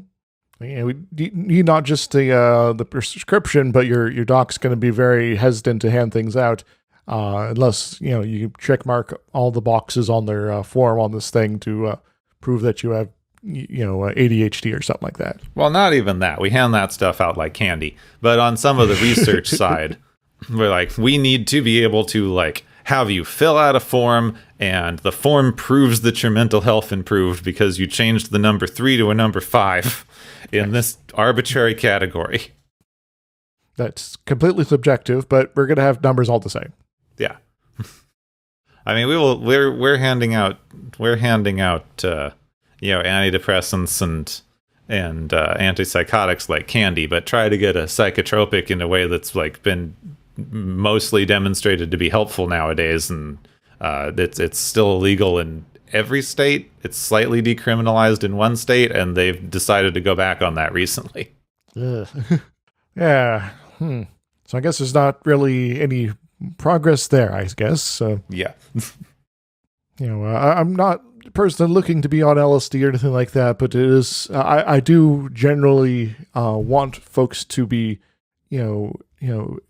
Yeah, we need not just the prescription, but your doc's going to be very hesitant to hand things out unless you check mark all the boxes on their form on this thing to prove that you have ADHD or something like that. Well, not even that. We hand that stuff out like candy. But on some of the research side, we're like, we need to be able to like have you fill out a form, and the form proves that your mental health improved because you changed the number 3 to a number 5 in this arbitrary category. That's completely subjective, but we're going to have numbers all the same. Yeah. I mean, we're handing out antidepressants and antipsychotics like candy, but try to get a psychotropic in a way that's like been mostly demonstrated to be helpful nowadays, and it's still illegal in every state. It's slightly decriminalized in one state, and they've decided to go back on that recently. Yeah. So I guess there's not really any progress there, I guess. Yeah. I'm not personally looking to be on LSD or anything like that, but it is, I do generally want folks to be,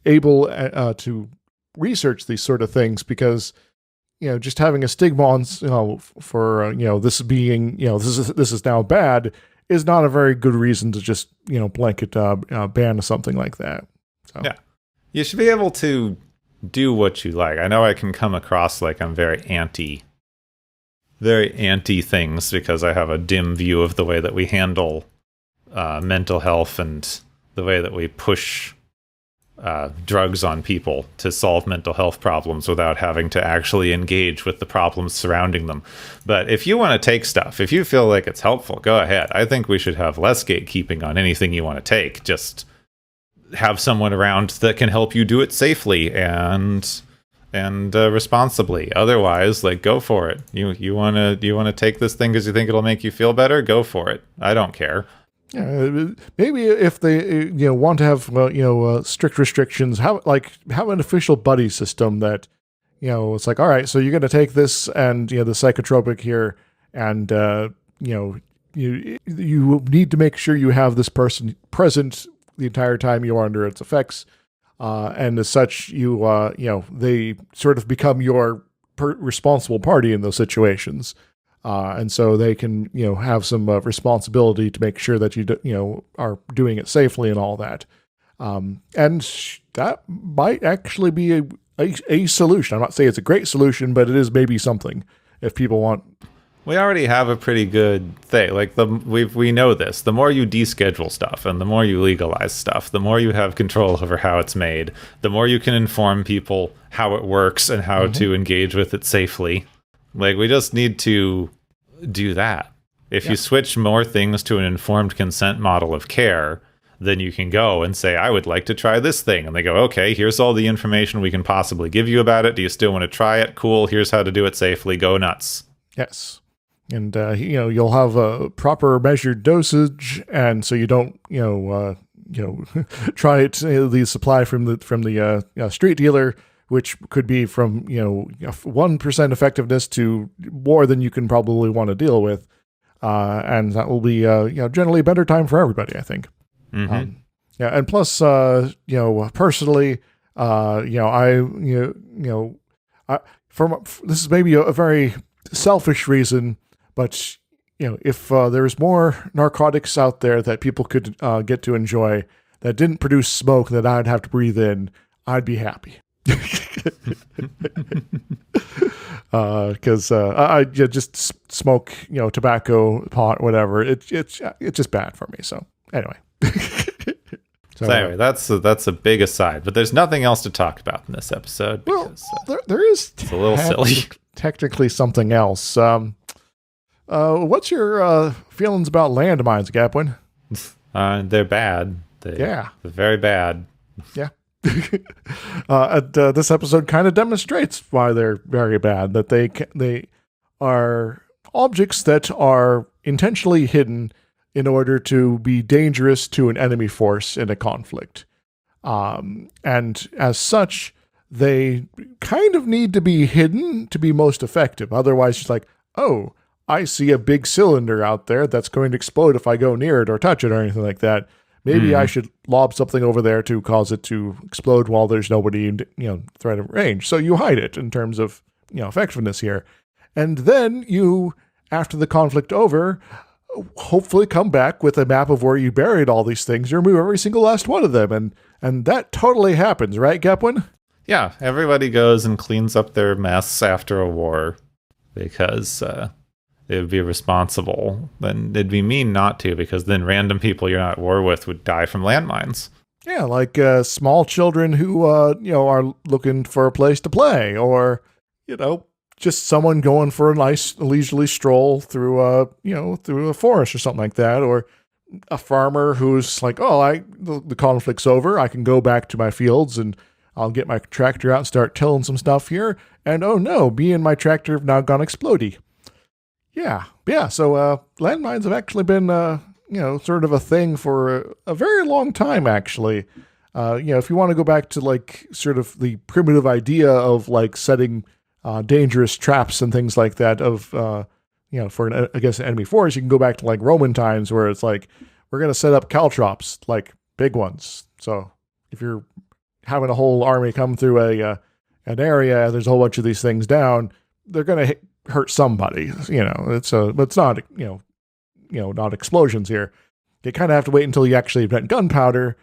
able to research these sort of things, because just having a stigma on for this being this is now bad is not a very good reason to just blanket ban something like that. So. Yeah, you should be able to do what you like. I know I can come across like I'm very anti things because I have a dim view of the way that we handle mental health and the way that we push drugs on people to solve mental health problems without having to actually engage with the problems surrounding them. But if you want to take stuff, if you feel like it's helpful, go ahead. I think we should have less gatekeeping on anything you want to take. Just have someone around that can help you do it safely and responsibly. Otherwise, like, go for it. You want to take this thing because you think it'll make you feel better? Go for it. I don't care. Yeah, maybe if they want to have strict restrictions, have an official buddy system that it's like, all right, so you're going to take this and the psychotropic here, and you need to make sure you have this person present the entire time you are under its effects, and as such, they sort of become your responsible party in those situations. And so they can, have some responsibility to make sure that you are doing it safely and all that. And that might actually be a solution. I'm not saying it's a great solution, but it is maybe something if people want. We already have a pretty good thing. Like we know this. The more you deschedule stuff and the more you legalize stuff, the more you have control over how it's made, the more you can inform people how it works and how to engage with it safely. Like, we just need to do that. If you switch more things to an informed consent model of care, then you can go and say, I would like to try this thing. And they go, okay, here's all the information we can possibly give you about it. Do you still want to try it? Cool. Here's how to do it safely. Go nuts. Yes. And, you'll have a proper measured dosage. And so you don't, try it, the supply from the street dealer, which could be from, 1% effectiveness to more than you can probably want to deal with. And that will be, generally a better time for everybody, I think. Mm-hmm. And plus, personally, this is maybe a very selfish reason, but if there's more narcotics out there that people could get to enjoy that didn't produce smoke that I'd have to breathe in, I'd be happy. Because I just smoke, tobacco, pot, whatever. It's just bad for me. So anyway. So anyway, that's a big aside, but there's nothing else to talk about in this episode because there is it's a little silly. Technically, something else. What's your feelings about landmines, Gapwin? They're bad. They're very bad. Yeah. This episode kind of demonstrates why they're very bad. That they are objects that are intentionally hidden in order to be dangerous to an enemy force in a conflict. And as such, they kind of need to be hidden to be most effective. Otherwise, it's like, oh, I see a big cylinder out there that's going to explode if I go near it or touch it or anything like that. Maybe I should lob something over there to cause it to explode while there's nobody in, threat of range. So you hide it in terms of, effectiveness here. And then you, after the conflict over, hopefully come back with a map of where you buried all these things, you remove every single last one of them. And that totally happens, right, Gapwin? Yeah, everybody goes and cleans up their mess after a war because it would be responsible. Then it'd be mean not to, because then random people you're not at war with would die from landmines. Yeah, like small children who, are looking for a place to play, or, just someone going for a nice leisurely stroll through a forest or something like that, or a farmer who's like, oh, the conflict's over, I can go back to my fields and I'll get my tractor out and start tilling some stuff here, and oh no, me and my tractor have now gone explodey. Yeah. So landmines have actually been, sort of a thing for a very long time, actually. If you want to go back to like sort of the primitive idea of like setting dangerous traps and things like that for against an enemy force, you can go back to like Roman times where it's like, we're going to set up caltrops, like big ones. So if you're having a whole army come through an area, there's a whole bunch of these things down, they're going to hurt somebody. It's not, not explosions here. You kind of have to wait until you actually invent gunpowder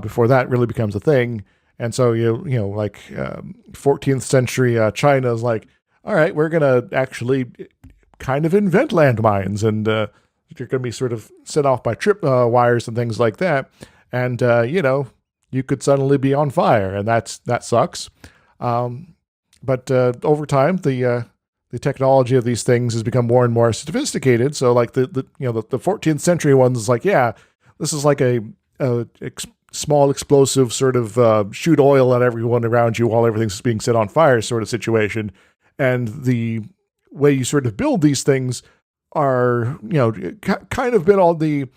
before that really becomes a thing. And so, 14th century China is like, all right, we're going to actually kind of invent landmines, and you're going to be sort of set off by trip wires and things like that. And, you could suddenly be on fire, and that sucks. But over time, the technology of these things has become more and more sophisticated. So like the 14th century ones is like, yeah, this is like a small explosive sort of shoot oil at everyone around you while everything's being set on fire sort of situation. And the way you sort of build these things are, kind of been all the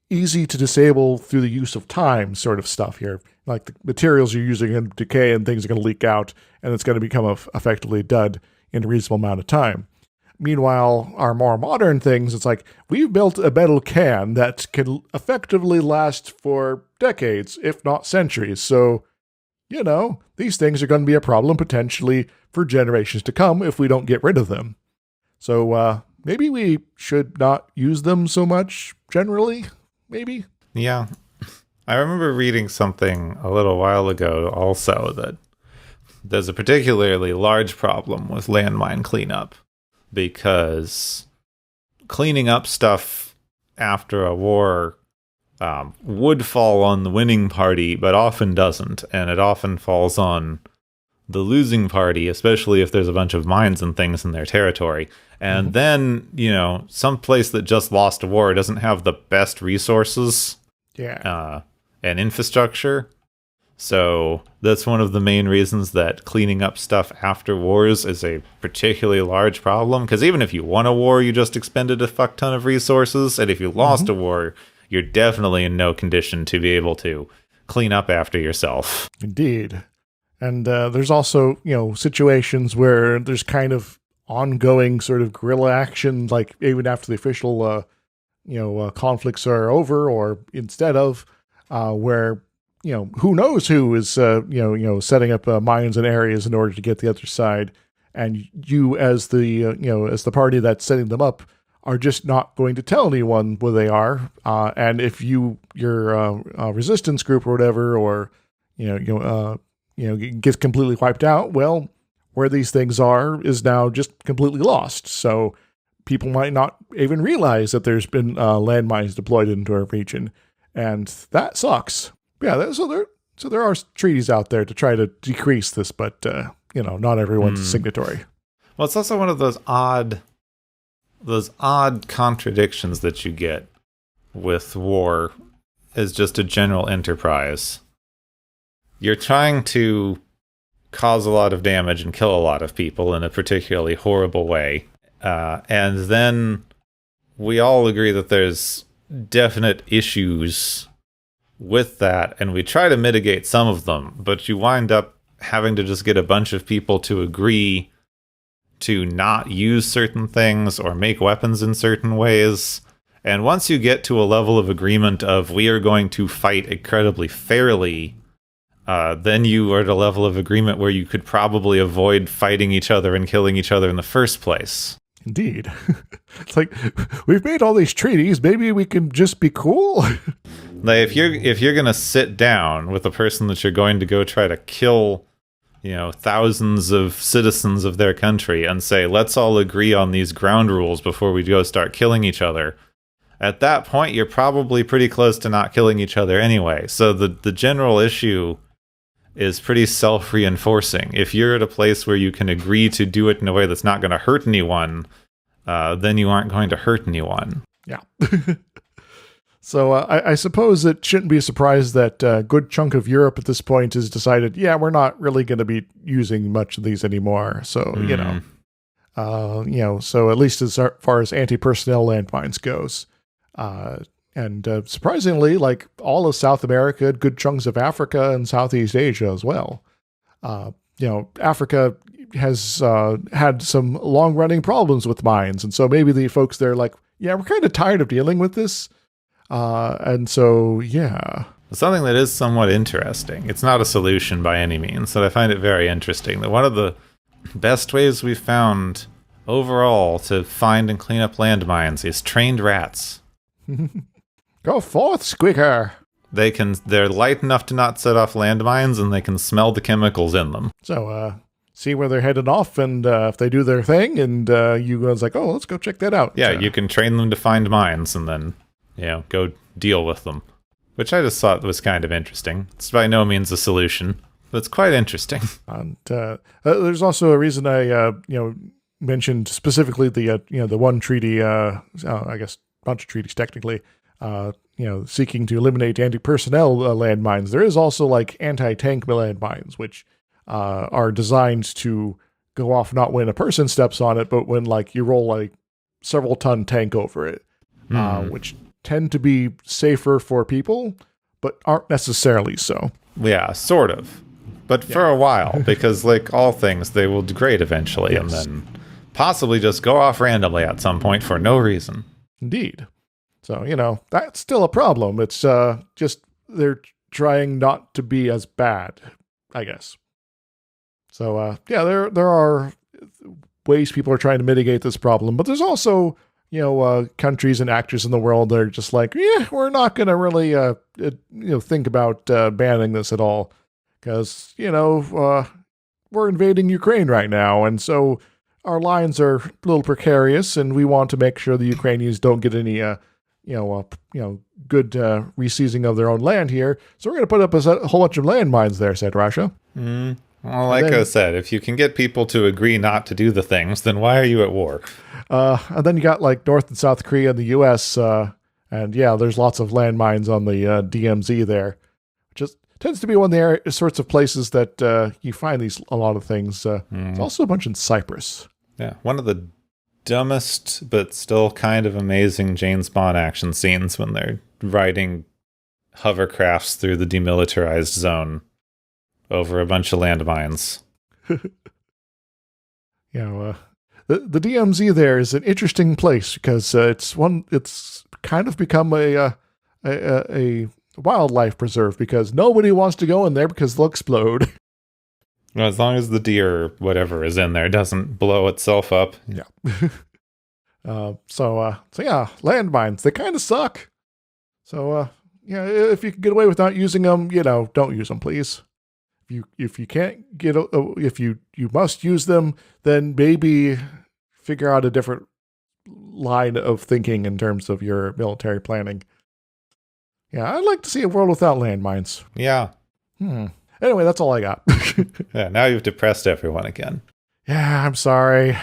easy to disable through the use of time sort of stuff here. Like the materials you're using in decay and things are going to leak out, and it's going to become effectively dud in a reasonable amount of time. Meanwhile, our more modern things, it's like, we've built a metal can that can effectively last for decades, if not centuries. So, these things are going to be a problem potentially for generations to come if we don't get rid of them. So, maybe we should not use them so much generally, maybe? Yeah. I remember reading something a little while ago also that there's a particularly large problem with landmine cleanup, because cleaning up stuff after a war would fall on the winning party, but often doesn't. And it often falls on the losing party, especially if there's a bunch of mines and things in their territory. And then, some place that just lost a war doesn't have the best resources and infrastructure. So that's one of the main reasons that cleaning up stuff after wars is a particularly large problem. Because even if you won a war, you just expended a fuck ton of resources. And if you lost a war, you're definitely in no condition to be able to clean up after yourself. Indeed. And there's also, situations where there's kind of ongoing sort of guerrilla action, like even after the official, conflicts are over or instead of, where, who knows who is, setting up mines in areas in order to get the other side. And you as the, as the party that's setting them up are just not going to tell anyone where they are. And if your resistance group or whatever, or, gets completely wiped out, well, where these things are is now just completely lost. So people might not even realize that there's been landmines deployed into our region, and that sucks. Yeah, so there are treaties out there to try to decrease this, but not everyone's a signatory. Well, it's also one of those odd contradictions that you get with war as just a general enterprise. You're trying to cause a lot of damage and kill a lot of people in a particularly horrible way. And then we all agree that there's definite issues with that, and we try to mitigate some of them, but you wind up having to just get a bunch of people to agree to not use certain things or make weapons in certain ways. And once you get to a level of agreement of we are going to fight incredibly fairly, then you are at a level of agreement where you could probably avoid fighting each other and killing each other in the first place. Indeed. It's like, we've made all these treaties, maybe we can just be cool. Like, if you're going to sit down with a person that you're going to go try to kill, thousands of citizens of their country and say, let's all agree on these ground rules before we go start killing each other, at that point, you're probably pretty close to not killing each other anyway. So the general issue is pretty self-reinforcing. If you're at a place where you can agree to do it in a way that's not going to hurt anyone, then you aren't going to hurt anyone. Yeah. So I suppose it shouldn't be a surprise that a good chunk of Europe at this point has decided, we're not really going to be using much of these anymore. So, so at least as far as anti-personnel landmines goes. And surprisingly, like all of South America, good chunks of Africa and Southeast Asia as well. Africa has had some long-running problems with mines. And so maybe the folks there are like, we're kind of tired of dealing with this. And so, Something that is somewhat interesting. It's not a solution by any means, but I find it very interesting that one of the best ways we've found overall to find and clean up landmines is trained rats. Go forth, Squeaker! They're light enough to not set off landmines, and they can smell the chemicals in them. So, see where they're headed off, and if they do their thing, and you guys like, let's go check that out. Yeah, you can train them to find mines, and then go deal with them. Which I just thought was kind of interesting. It's by no means a solution, but it's quite interesting. And there's also a reason I, mentioned specifically the one treaty, I guess bunch of treaties technically, seeking to eliminate anti-personnel landmines. There is also like anti-tank landmines, which are designed to go off not when a person steps on it, but when like you roll like several ton tank over it, which tend to be safer for people, but aren't necessarily so. Yeah, sort of. But for a while, because like all things, they will degrade eventually, and then possibly just go off randomly at some point for no reason. Indeed. So, that's still a problem. It's just they're trying not to be as bad, I guess. So, there are ways people are trying to mitigate this problem, but there's also countries and actors in the world that are just like, we're not going to really, think about banning this at all. Because, we're invading Ukraine right now. And so our lines are a little precarious, and we want to make sure the Ukrainians don't get any, good reseizing of their own land here. So we're going to put up a whole bunch of landmines there, said Russia. Well, like I said, if you can get people to agree not to do the things, then why are you at war? And then you got like North and South Korea in the U.S., and yeah, there's lots of landmines on the DMZ there. Just tends to be one of the sorts of places that you find a lot of things. There's also a bunch in Cyprus. Yeah, one of the dumbest but still kind of amazing James Bond action scenes when they're riding hovercrafts through the demilitarized zone over a bunch of landmines. The DMZ there is an interesting place because it's kind of become a wildlife preserve because nobody wants to go in there because they'll explode. Well, as long as the deer or whatever is in there doesn't blow itself up. Yeah. So yeah, landmines, they kind of suck. So if you can get away with not using them, don't use them, please. If you can't get, if you must use them, then maybe figure out a different line of thinking in terms of your military planning. Yeah, I'd like to see a world without landmines. Yeah. Anyway, that's all I got. Yeah, now you've depressed everyone again. Yeah, I'm sorry.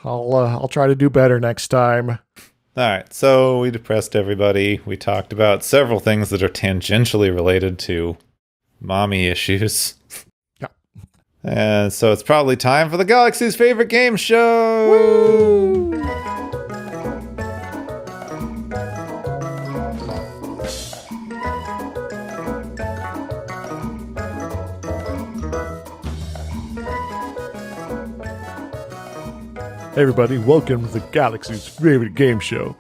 I'll try to do better next time. All right, so we depressed everybody. We talked about several things that are tangentially related to mommy issues. Yeah. And so it's probably time for the Galaxy's favorite game show. Woo! Hey everybody, welcome to the Galaxy's favorite game show.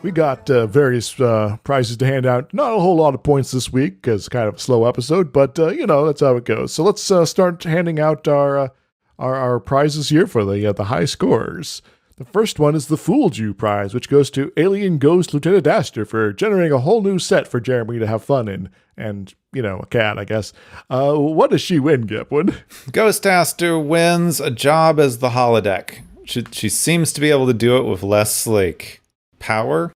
We got various prizes to hand out. Not a whole lot of points this week because it's kind of a slow episode, but that's how it goes. So let's start handing out our prizes here for the high scores. The first one is the Fooled You prize, which goes to Alien Ghost Lieutenant Astor for generating a whole new set for Jeremy to have fun in. And, a cat, I guess. What does she win, Gipwin? Ghost Astor wins a job as the holodeck. She seems to be able to do it with less, power.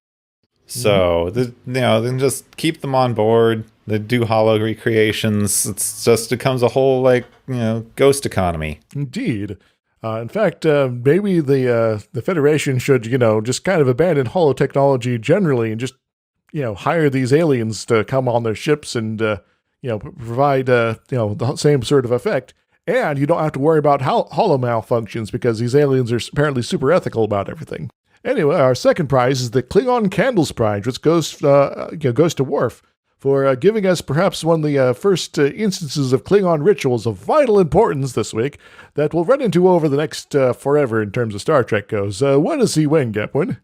So, then just keep them on board. They do holo recreations. It becomes a whole, ghost economy. Indeed. In fact, maybe the Federation should, just kind of abandon holo technology generally and just, hire these aliens to come on their ships and, provide, the same sort of effect. And you don't have to worry about holo malfunctions because these aliens are apparently super ethical about everything. Anyway, our second prize is the Klingon Candles prize, which goes to Worf for giving us perhaps one of the first instances of Klingon rituals of vital importance this week that we'll run into over the next forever in terms of Star Trek goes. What does he win, Gepwin?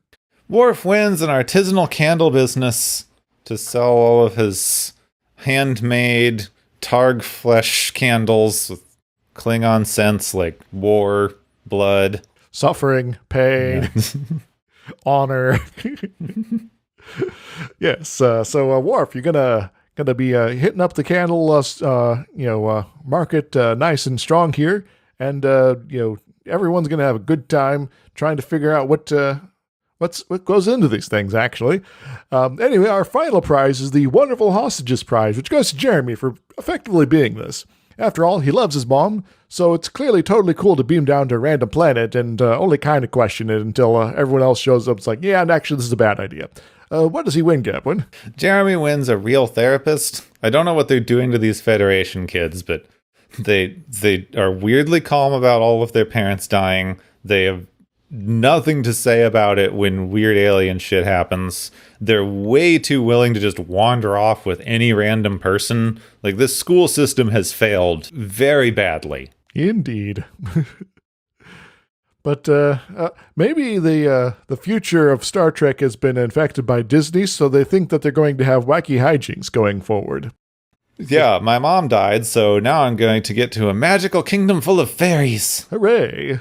Worf wins an artisanal candle business to sell all of his handmade Targ flesh candles with Klingon scents like war, blood, suffering, pain, honor. Yes. So Worf, you're gonna be hitting up the candle, market nice and strong here, and everyone's gonna have a good time trying to figure out what goes into these things. Actually, anyway, our final prize is the Wonderful Hostages prize, which goes to Jeremy for effectively being this. After all, he loves his mom, so it's clearly totally cool to beam down to a random planet and only kind of question it until everyone else shows up. It's like, yeah, and actually, this is a bad idea. What does he win, Gepwin? Jeremy wins a real therapist. I don't know what they're doing to these Federation kids, but they are weirdly calm about all of their parents dying. They have nothing to say about it when weird alien shit happens. They're way too willing to just wander off with any random person. This school system has failed very badly. Indeed. But maybe the future of Star Trek has been infected by Disney, so they think that they're going to have wacky hijinks going forward. Yeah, my mom died, so now I'm going to get to a magical kingdom full of fairies. Hooray!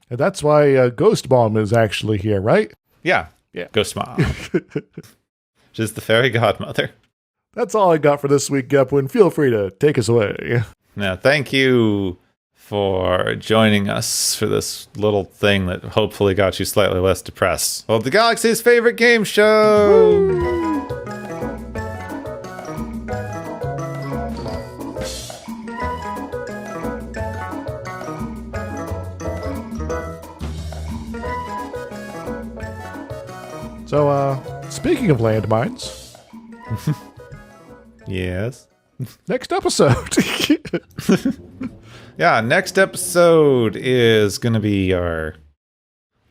And that's why Ghost Mom is actually here, right? Yeah. Ghost Mom. She's the fairy godmother. That's all I got for this week, Gepwin. Feel free to take us away. Now, thank you for joining us for this little thing that hopefully got you slightly less depressed. Well, the Galaxy's favorite game show! Woo! So, speaking of landmines, Yes. next episode. Yeah, next episode is going to be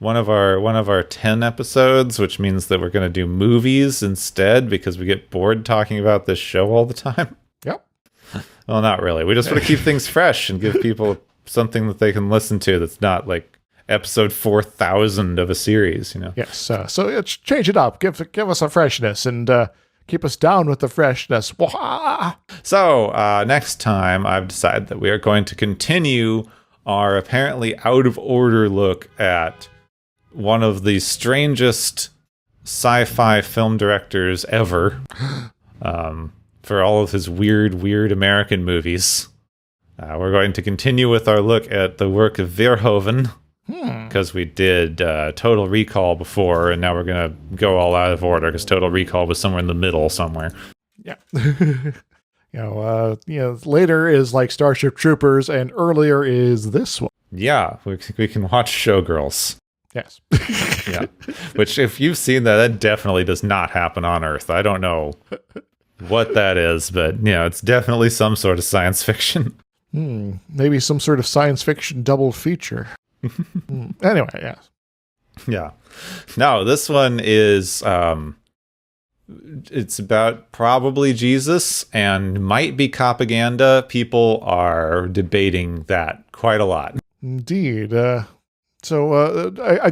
one of our 10 episodes, which means that we're going to do movies instead because we get bored talking about this show all the time. Yep. Well, not really. We just want to keep things fresh and give people something that they can listen to that's not like episode 4,000 of a series, you know? Yes. So change it up. Give us a freshness and keep us down with the freshness. Wah! So, next time, I've decided that we are going to continue our apparently out of order look at one of the strangest sci-fi film directors ever, for all of his weird American movies. We're going to continue with our look at the work of Verhoeven, because we did Total Recall before, and now we're going to go all out of order because Total Recall was somewhere in the middle somewhere. Yeah. Later is like Starship Troopers, and earlier is this one. Yeah, we can watch Showgirls. Yes. Yeah, which if you've seen that, that definitely does not happen on Earth. I don't know what that is, but it's definitely some sort of science fiction. Maybe some sort of science fiction double feature. Anyway, yeah. Yeah. No, this one is it's about probably Jesus and might be propaganda. People are debating that quite a lot. Indeed. I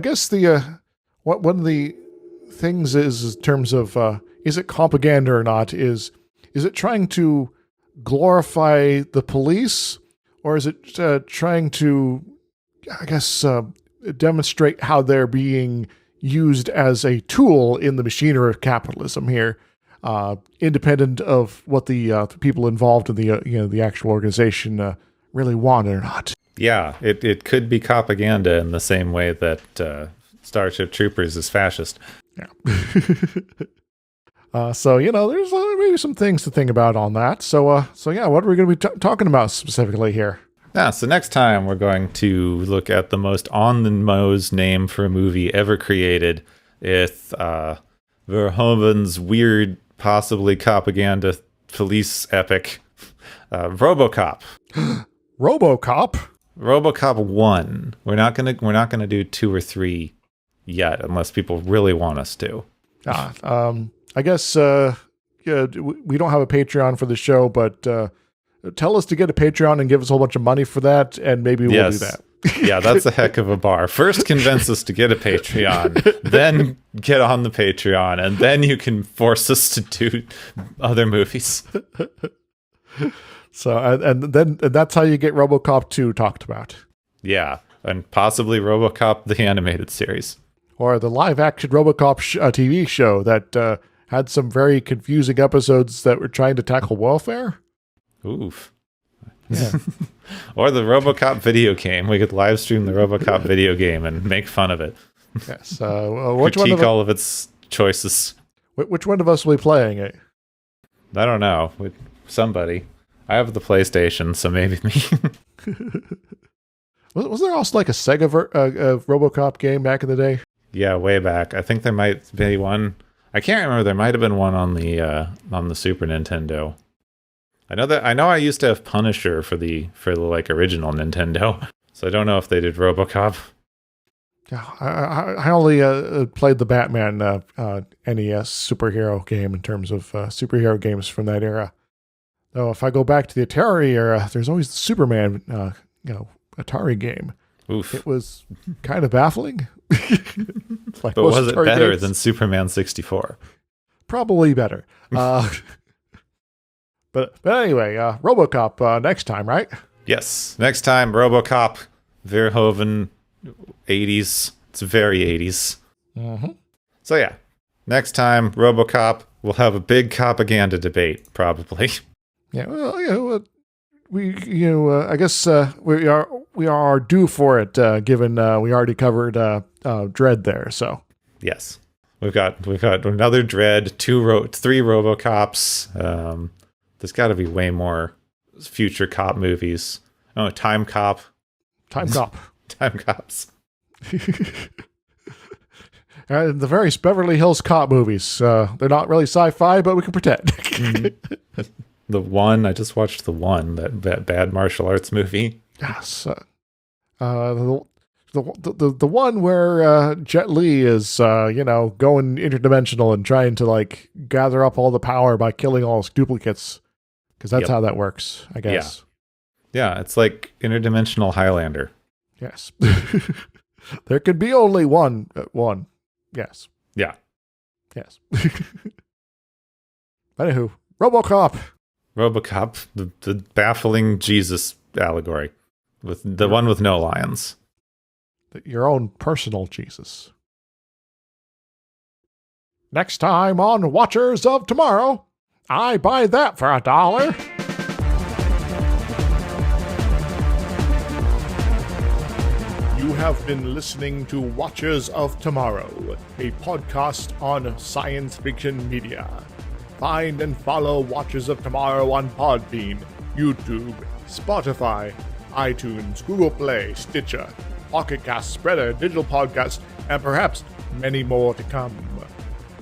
guess one of the things is in terms of is it propaganda or not, is it trying to glorify the police, or is it trying to, I guess, demonstrate how they're being used as a tool in the machinery of capitalism here, independent of what the people involved in the actual organization really want or not. Yeah, it could be propaganda in the same way that Starship Troopers is fascist. Yeah. There's maybe some things to think about on that. So yeah, what are we going to be talking about specifically here? Yeah, so next time we're going to look at the most on-the-nose name for a movie ever created. It's Verhoeven's weird, possibly propaganda police epic, RoboCop. RoboCop? RoboCop 1. We're not gonna do 2 or 3 yet, unless people really want us to. I guess we don't have a Patreon for the show, but tell us to get a Patreon and give us a whole bunch of money for that, and maybe we'll do that. Yeah, that's a heck of a bar. First convince us to get a Patreon, then get on the Patreon, and then you can force us to do other movies. So, and that's how you get RoboCop 2 talked about. Yeah, and possibly RoboCop the animated series. Or the live-action RoboCop TV show that had some very confusing episodes that were trying to tackle welfare. Oof. Yeah. Or the RoboCop video game. We could live stream the RoboCop video game and make fun of it. Yes. Critique all of its choices. Which one of us will be playing it? I don't know. Somebody. I have the PlayStation, so maybe me. Was there also like a Sega RoboCop game back in the day? Yeah, way back. I think there might be one. I can't remember. There might have been one on the Super Nintendo. I know I used to have Punisher for the like original Nintendo. So I don't know if they did RoboCop. Yeah, I only played the Batman NES superhero game in terms of superhero games from that era. Though if I go back to the Atari era, there's always the Superman Atari game. Oof. It was kind of baffling. But was it better than Superman 64? Probably better. But anyway, RoboCop next time, right? Yes. Next time, RoboCop, Verhoeven, 80s. It's very 80s. Mm-hmm. So yeah, next time, RoboCop, we'll have a big propaganda debate, probably. Yeah, well, I guess we are due for it, given we already covered Dredd there. So yes, we've got another Dredd, 3 RoboCops. There's got to be way more future cop movies. Oh, Time Cop. Time Cop. Time Cops. The various Beverly Hills Cop movies. They're not really sci-fi, but we can pretend. The One, I just watched The One, that bad martial arts movie. Yes. The one where Jet Li is, going interdimensional and trying to, like, gather up all the power by killing all his duplicates. Because that's how that works, I guess. Yeah, it's like interdimensional Highlander. Yes. There could be only one. Yes. Yeah. Yes. Anywho, RoboCop, the baffling Jesus allegory. With the one with no lions. Your own personal Jesus. Next time on Watchers of Tomorrow, I buy that for $1. You have been listening to Watchers of Tomorrow, a podcast on science fiction media. Find and follow Watchers of Tomorrow on Podbean, YouTube, Spotify, iTunes, Google Play, Stitcher, Pocket Cast, Spreader, Digital Podcast, and perhaps many more to come.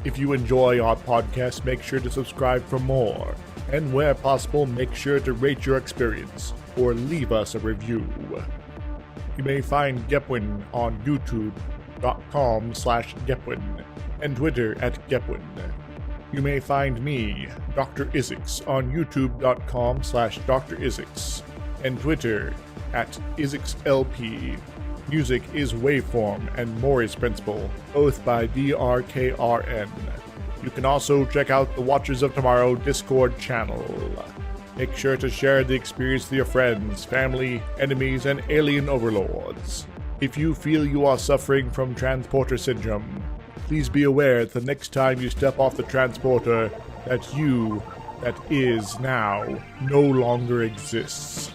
If you enjoy our podcast, make sure to subscribe for more. And where possible, make sure to rate your experience or leave us a review. You may find Gepwin on youtube.com/Gepwin and Twitter @Gepwin. You may find me, Dr. Isix, on youtube.com/Dr. Isix and Twitter @IsixLP. Music is Waveform and Mori's Principle, both by DRKRN. You can also check out the Watchers of Tomorrow Discord channel. Make sure to share the experience with your friends, family, enemies, and alien overlords. If you feel you are suffering from transporter syndrome, please be aware that the next time you step off the transporter, that you, that is now, no longer exists.